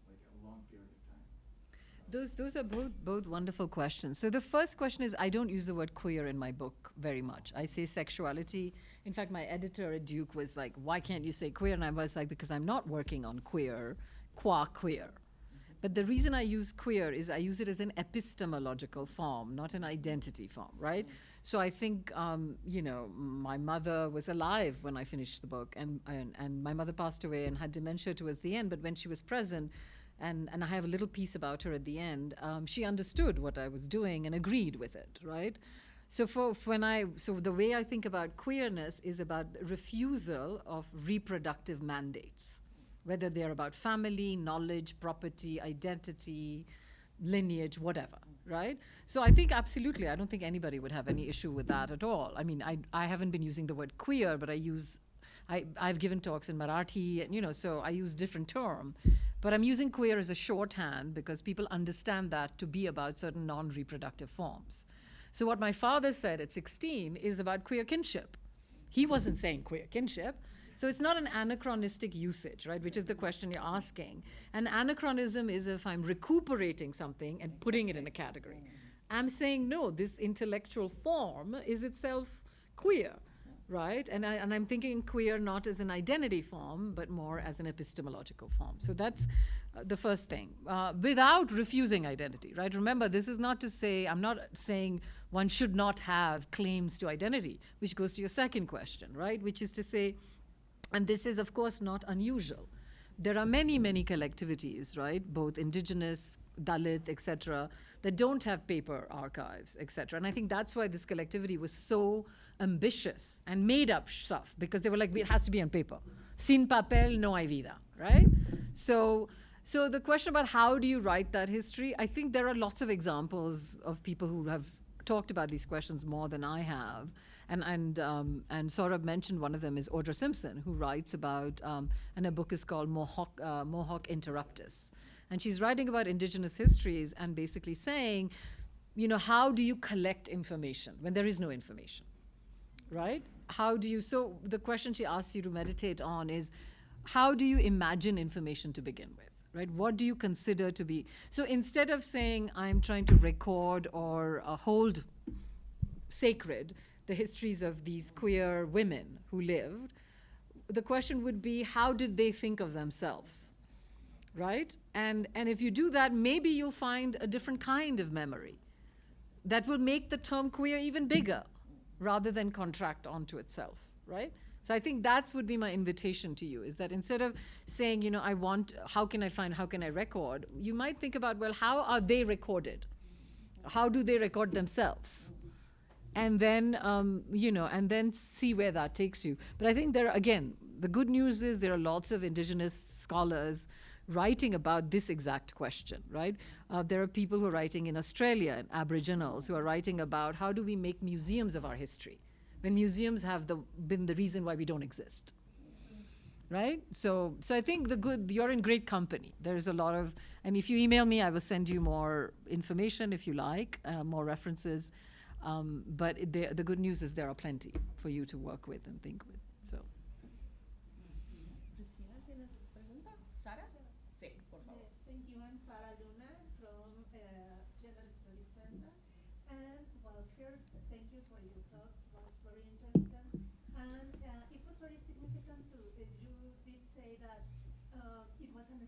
like a long period of time. Those are both wonderful questions. So the first question is, I don't use the word queer in my book very much. I say sexuality. In fact, my editor at Duke was like, why can't you say queer? And I was like, because I'm not working on queer, qua queer. But the reason I use queer is I use it as an epistemological form, not an identity form, right? So I think, my mother was alive when I finished the book, and my mother passed away and had dementia towards the end, but when she was present, and I have a little piece about her at the end, she understood what I was doing and agreed with it, right? So the way I think about queerness is about refusal of reproductive mandates, whether they're about family, knowledge, property, identity, lineage, whatever, right? So I think absolutely, I don't think anybody would have any issue with that at all. I mean, I haven't been using the word queer, but I've given talks in Marathi, and, so I use different term. But I'm using queer as a shorthand because people understand that to be about certain non-reproductive forms. So what my father said at 16 is about queer kinship. He wasn't saying queer kinship. So it's not an anachronistic usage, right, which is the question you're asking. An anachronism is if I'm recuperating something and putting it in a category. I'm saying, no, this intellectual form is itself queer, right? And I'm thinking queer not as an identity form, but more as an epistemological form. So that's the first thing, without refusing identity, right? Remember, this is not to say, I'm not saying one should not have claims to identity, which goes to your second question, right? Which is to say, and this is, of course, not unusual. There are many, many collectivities, right, both indigenous, Dalit, etc., that don't have paper archives, etc. And I think that's why this collectivity was so ambitious and made up stuff, because they were like, it has to be on paper. Sin papel, no hay vida, right? So the question about how do you write that history, I think there are lots of examples of people who have talked about these questions more than I have. And Saurabh mentioned one of them is Audra Simpson, who writes about, and her book is called Mohawk Interruptus. And she's writing about indigenous histories and basically saying, how do you collect information when there is no information, right? So the question she asks you to meditate on is, how do you imagine information to begin with, right? What do you consider to be? So instead of saying, I'm trying to record or hold sacred the histories of these queer women who lived, the question would be, how did they think of themselves, right? And if you do that, maybe you'll find a different kind of memory that will make the term queer even bigger rather than contract onto itself, right? So I think that would be my invitation to you, is that instead of saying, how can I record? You might think about, well, how are they recorded? How do they record themselves? And then, and then see where that takes you. But I think the good news is there are lots of indigenous scholars writing about this exact question, right? There are people who are writing in Australia, and Aboriginals, who are writing about how do we make museums of our history when museums have been the reason why we don't exist, right? So I think you're in great company. There's a lot of, and if you email me, I will send you more information if you like, more references. But the good news is there are plenty for you to work with and think with. So. Cristina, ¿tienes pregunta? ¿Sara? Sí, por favor. Yes, thank you. I'm Sara Luna from Gender Studies Center. And first, thank you for your talk. It was very interesting. And it was very significant you did say that it was an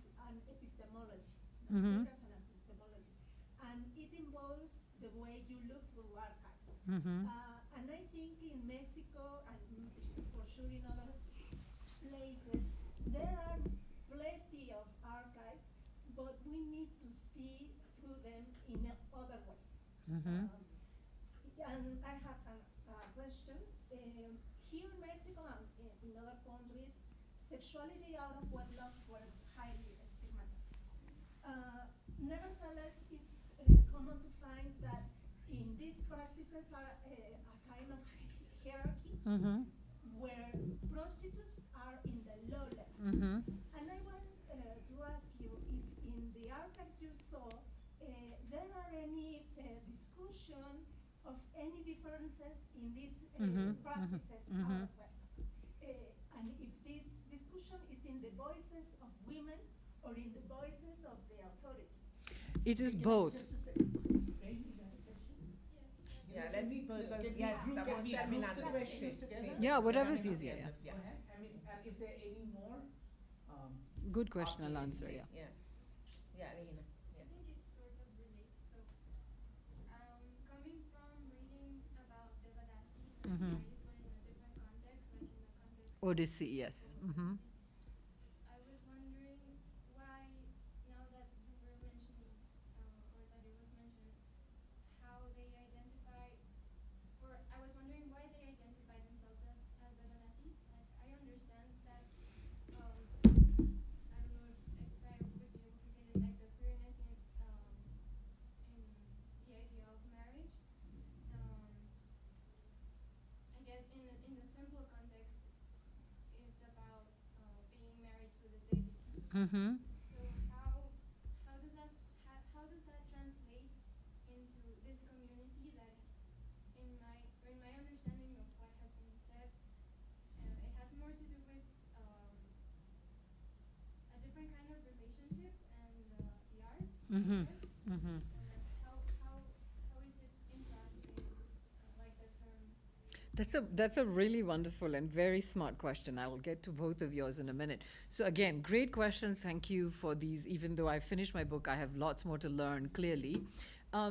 epistemology. Mm-hmm. As an epistemology. And it involves the way you look through archives. Mm-hmm. And I think in Mexico, and for sure in other places, there are plenty of archives, but we need to see through them in other ways. Mm-hmm. And I have question. Here in Mexico and in other countries, sexuality out of wedlock were highly stigmatized. Nevertheless, it's common to find that in these practices are a kind of hierarchy where prostitutes are in the low level. And I want to ask you if in the archives you saw there are any discussion of any differences in these practices out of wedlock. And if this discussion is in the voices of women or in the voices of the authorities. It is both. Just a second. Amy, you got a question? Yeah, let's, because yes, estamos terminando. Yeah, whatever's easier, yeah. Go ahead. I mean, and if there are any more, Good question, I'll answer, yeah. Yeah, Regina. I think it sort of relates. So, coming from reading about Devadasis and Mhm. studies, but in a different context, like in the context Odyssey, yes. I was wondering why, now that you were mentioning, or that it was mentioned, how they identify, or I was wondering why they identify themselves as Devadasis. Like, I understand that, I don't know if I would be able to say this, like the queerness in the idea of marriage. I guess in the temple context is about being married to the deity. So how does that translate into this community that in my understanding of what has been said, it has more to do with a different kind of relationship and the arts. I guess. How is it interacting like the term? That's a really wonderful and very smart question. I will get to both of yours in a minute. So again, great questions. Thank you for these. Even though I finished my book, I have lots more to learn, clearly.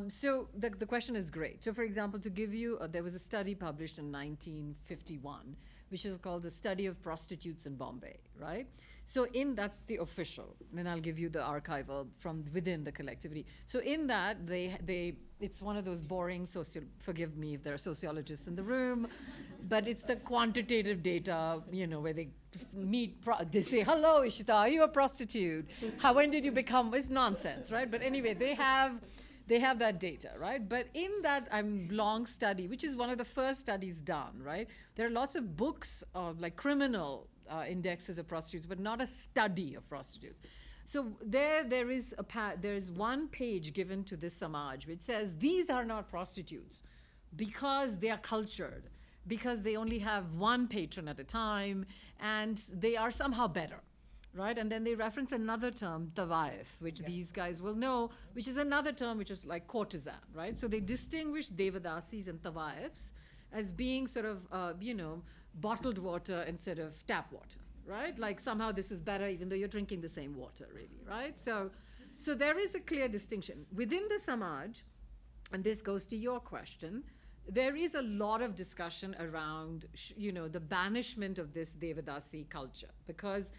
So the question is great. So for example, to give you, there was a study published in 1951, which is called the Study of Prostitutes in Bombay, right? So that's the official. Then I'll give you the archival from within the collectivity. So in that, it's one of those boring forgive me if there are sociologists in the room, but it's the quantitative data, where they meet, they say, hello, Ishita, are you a prostitute? When did you become, it's nonsense, right? But anyway, they have that data, right? But in that long study, which is one of the first studies done, right? There are lots of books of like criminal indexes of prostitutes, but not a study of prostitutes. So there is one page given to this Samaj which says these are not prostitutes because they are cultured, because they only have one patron at a time, and they are somehow better. Right? And then they reference another term, tawaif, which these guys will know, which is another term which is like courtesan, right? So they distinguish devadasis and tawaifs as being sort of, bottled water instead of tap water, right? Like somehow this is better even though you're drinking the same water, really, right? So there is a clear distinction. Within the Samaj, and this goes to your question, there is a lot of discussion around, the banishment of this devadasi culture because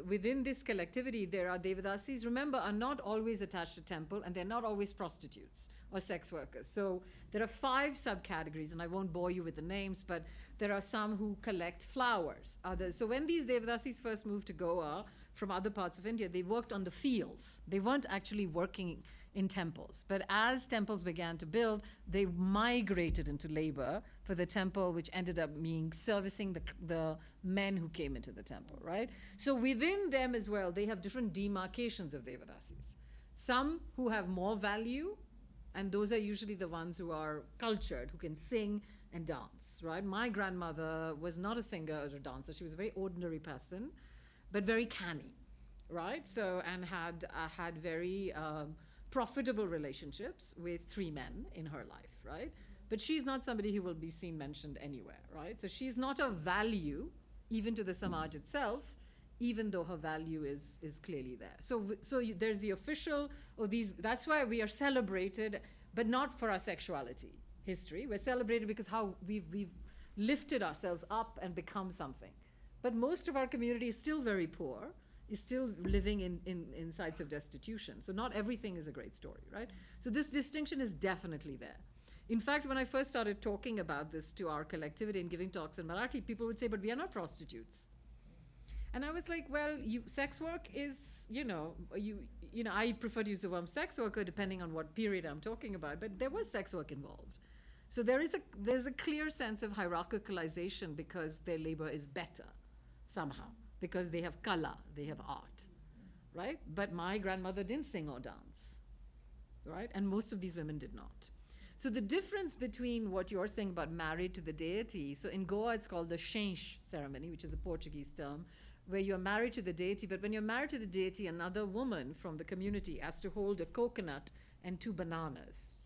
within this collectivity, there are devadasis, remember, are not always attached to temple, and they're not always prostitutes or sex workers. So there are 5 subcategories, and I won't bore you with the names, but there are some who collect flowers. Others. So when these devadasis first moved to Goa from other parts of India, they worked on the fields. They weren't actually working in temples. But as temples began to build, they migrated into labor for the temple, which ended up being servicing the men who came into the temple, right? So within them as well, they have different demarcations of devadasis. Some who have more value, and those are usually the ones who are cultured, who can sing and dance, right? My grandmother was not a singer or a dancer. She was a very ordinary person, but very canny, right? So, and had very profitable relationships with 3 men in her life, right? But she's not somebody who will be seen mentioned anywhere, right? So she's not of value, even to the Samaj itself, even though her value is clearly there. So there's the official, that's why we are celebrated, but not for our sexuality history. We're celebrated because how we've lifted ourselves up and become something. But most of our community is still very poor, is still living in sites of destitution. So not everything is a great story, right? So this distinction is definitely there. In fact, when I first started talking about this to our collectivity and giving talks in Marathi, people would say, but we are not prostitutes. And I was like, well, sex work is, I prefer to use the word sex worker depending on what period I'm talking about, but there was sex work involved. So there's a clear sense of hierarchicalization because their labor is better somehow, because they have kala, they have art, right? But my grandmother didn't sing or dance, right? And most of these women did not. So the difference between what you're saying about married to the deity, so in Goa it's called the Shensh ceremony, which is a Portuguese term, where you're married to the deity, but when you're married to the deity, another woman from the community has to hold a coconut and 2 bananas,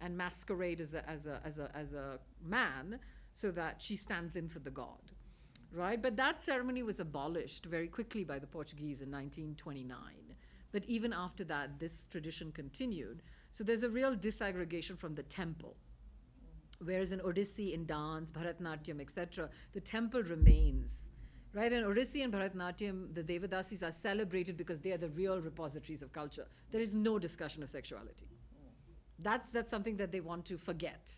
and masquerade as a man so that she stands in for the god, right? But that ceremony was abolished very quickly by the Portuguese in 1929. But even after that, this tradition continued. So there's a real disaggregation from the temple. Whereas in Odissi, in dance, Bharatanatyam, etc., the temple remains. Right, in Odissi and Bharatanatyam, the Devadasis are celebrated because they are the real repositories of culture. There is no discussion of sexuality. That's something that they want to forget,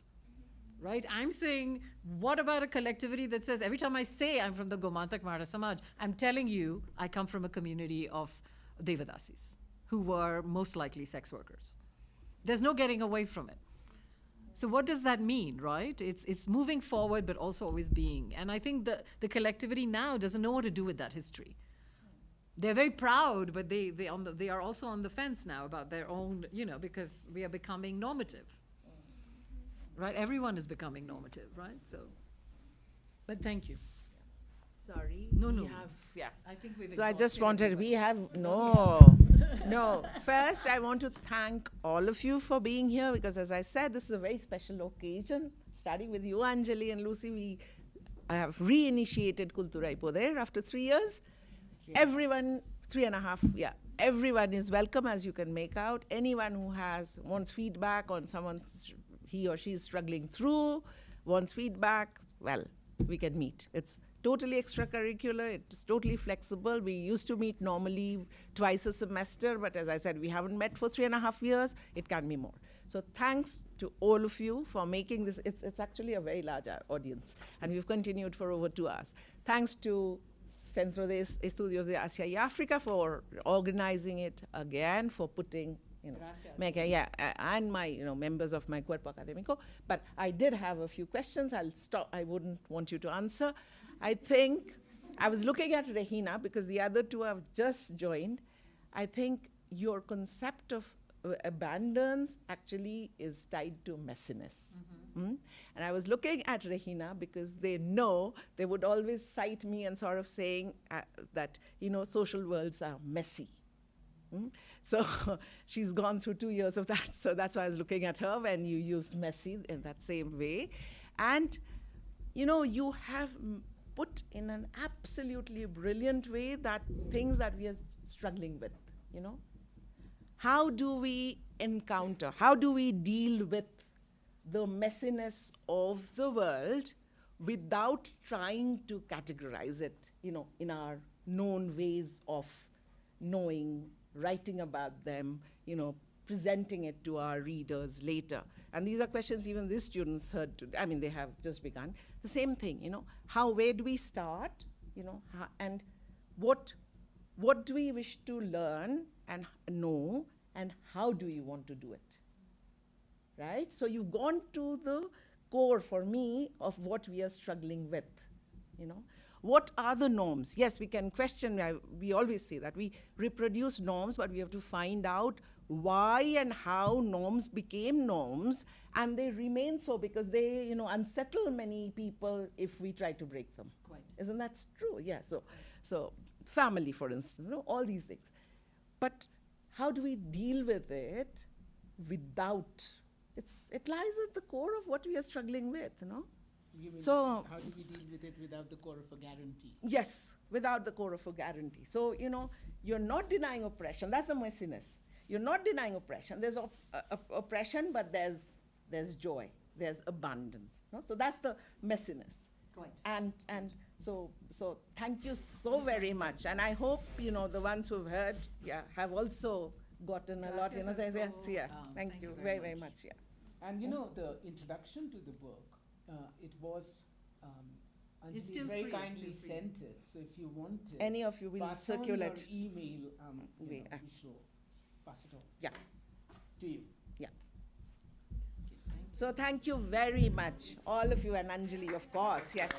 right? I'm saying, what about a collectivity that says, every time I say I'm from the Goa Maratha Samaj, I'm telling you I come from a community of Devadasis, who were most likely sex workers. There's no getting away from it. So what does that mean, right? It's moving forward, but also always being. And I think the collectivity now doesn't know what to do with that history. They're very proud, but they are also on the fence now about their own, because we are becoming normative, right? Everyone is becoming normative, right? So, but thank you. Sorry. No. I think we've So I just exhausted wanted, everybody. no. First, I want to thank all of you for being here because, as I said, this is a very special occasion. Starting with you, Anjali and Lucy, I have reinitiated Cultura y Poder after 3 years. Everyone, 3.5, everyone is welcome, as you can make out. Anyone who wants feedback on someone he or she is struggling through, wants feedback, well, we can meet. It's totally extracurricular, it's totally flexible. We used to meet normally twice a semester, but as I said, we haven't met for 3.5 years. It can be more. So thanks to all of you for making this. It's actually a very large audience, and we've continued for over 2 hours. Thanks to Centro de Estudios de Asia y Africa for organizing it again, for putting, and my, members of my Cuerpo Académico. But I did have a few questions. I'll stop. I wouldn't want you to answer. I think I was looking at Regina because the other 2 have just joined. I think your concept of abundance actually is tied to messiness. And I was looking at Regina because they know they would always cite me and sort of saying that, social worlds are messy. So she's gone through 2 years of that. So that's why I was looking at her when you used messy in that same way. And, you have put in an absolutely brilliant way that things that we are struggling with, How do we encounter, how do we deal with the messiness of the world without trying to categorize it, in our known ways of knowing, writing about them, presenting it to our readers later. And these are questions even these students heard today. I mean, they have just begun. The same thing, where do we start, and what do we wish to learn and know, and how do you want to do it? Right? So you've gone to the core, for me, of what we are struggling with, What are the norms? Yes, we can question, we always say that we reproduce norms, but we have to find out why and how norms became norms, and they remain so because they, unsettle many people if we try to break them. Quite. Isn't that true? Yeah, so family, for instance, all these things. But how do we deal with it without, it lies at the core of what we are struggling with, You mean, So- how do we deal with it without the core of a guarantee? Yes, without the core of a guarantee. So, you're not denying oppression. That's the messiness. You're not denying oppression. There's oppression, but there's joy. There's abundance. No? So that's the messiness. Quite. And so thank you so very much. And I hope, the ones who've heard, have also gotten a lot. Gracias a todos. Thank you very, very much. Yeah. And you know, the introduction to the book, it was, Anjali It's still very free, it's kindly still free. sent it. So if you want it, Any of you will pass on circulate. your email, We- we shall pass it on Yeah. to you. So thank you very much, all of you, and Anjali, of course, yes.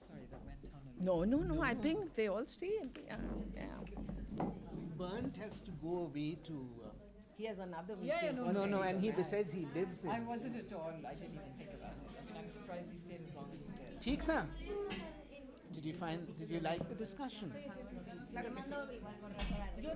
Sorry, that went on a No, I think they all stay. Yeah. Bernd has to go away to. He has another Yeah, meeting. no, No, okay. and he besides he lives in. I wasn't at all. I didn't even think about it. I mean, I'm surprised he stayed as long as he did. ठीक था? Did you like the discussion? Yo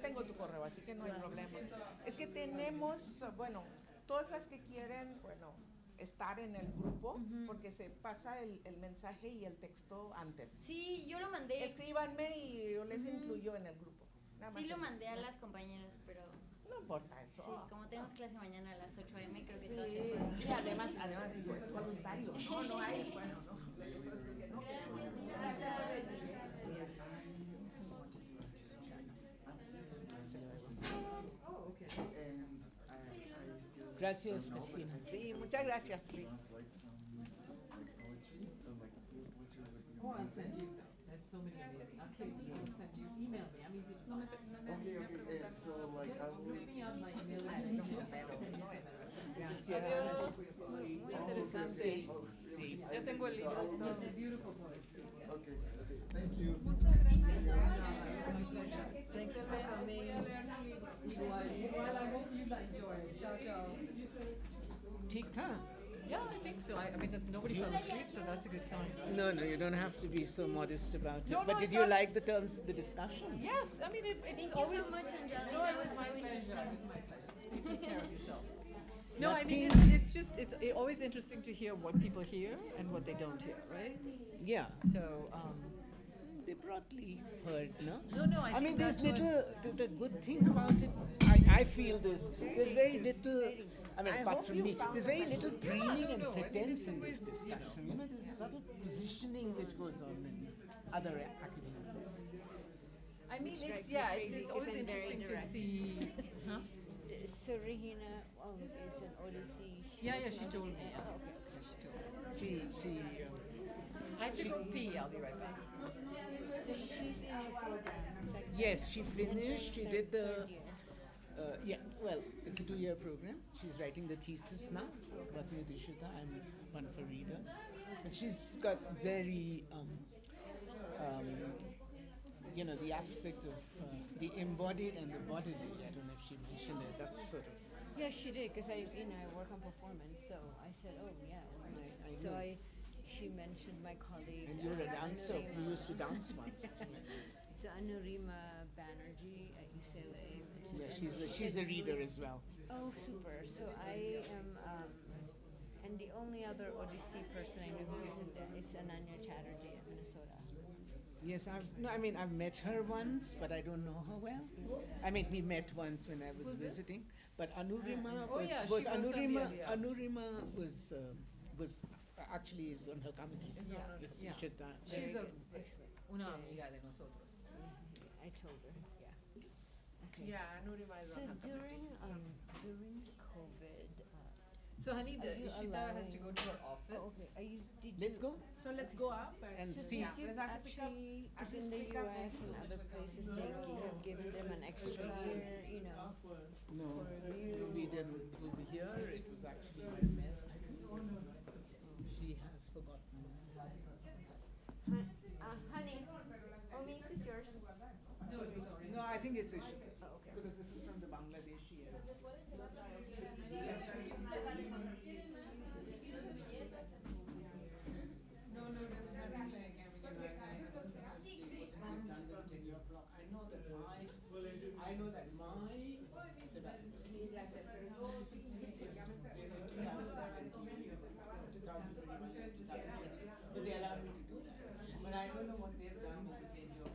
tengo tu correo, así que no hay problema. Es que tenemos, bueno, todas las que quieren, bueno, estar en el grupo, porque se pasa el mensaje y el texto antes. Sí, yo lo mandé. Escríbanme y yo les incluyo en el grupo. Nada más Sí, lo eso. mandé a las compañeras, pero No importa eso. sí, como tenemos clase mañana a las 8 a.m., creo que Sí, todas se fueron. y además digo, es voluntario. No hay, bueno, no. And I still Gracias, Cristina. Sí, muchas gracias. Sí. translate some like poetry, like poetry with Oh, I'll send you. There's so many amazing. I'll send you. Email me. I'm easy to find. Okay, so like I will. Send me out my email. Send you so many. Muy interesante. Sí. Ya tengo el libro. Beautiful poetry. Okay, thank you. My pleasure. Thanks for coming. Well, I hope you enjoy. Ciao, ciao. ठीक था? Yeah, I think so. I mean, nobody fell asleep, so that's a good sign. No, you don't have to be so modest about it. No, But I did you thought- like the terms of the discussion? Yes, I mean, it's Thank you always so much, Anjali. No, That it was was my so pleasure. interesting. It was my pleasure. Take good care of yourself. No, I mean, Nothing- it's just always interesting to hear what people hear and what they don't hear, right? Yeah. So, They broadly heard, no? no, I I mean, think there's that's what- little, the good thing about it, I feel this, there's very little, I mean, apart from me, there's very little preening and no, I mean, pretense it's in this always, discussion. You know, there's a lot of positioning which goes on in other academics. I mean, Which it's drives me yeah, crazy it's always because I'm very interesting to direct. see. Huh? So Regina is an Odyssey. Yeah, she told me. Yeah. Yeah, she told me. I have to go pee. I'll be right back. So she's in your program. Yes, she finished, she did the, Third year. yeah, well, it's a 2-year program. She's writing the thesis now, Bhatmi Dishita, I'm one of her readers. And she's got very, you know, the aspect of the embodied and the bodily. I don't know if she mentioned it, that's sort of, Yeah, she did because I work on performance. So I said, oh yeah. I So know. she mentioned my colleague. and you're a dancer, Anurima. you used to dance once. So Anurima Banerjee at UCLA. Yeah, mentioned- she's a reader as well. Oh, super. So I am, and the only other Odyssey person I know who isn't there is Ananya Chatterjee at Minnesota. Yes, I've met her once, but I don't know her well. I mean, we met once when I was visiting, but Anurima Oh, yeah, was she works on the Anurima. idea. Anurima was actually is on her committee. Yeah, It's yeah. Ishita. She's a Excellent. una amiga de nosotros. I told her, yeah. Okay. Yeah, Anurima is So on her committee. during COVID, So, honey, the Are you Ishita has to go allowing- to her office. oh, okay, are you, did Let's you, go So let's go up and so see. did you actually, because in the US and other places, they have given them an extra year, you know, No, you. we didn't. Over here, it was actually my mess. She has forgotten. Honey, Omis is yours. No, I think it's Ishita's Oh, okay. because this is from the Bangladeshi.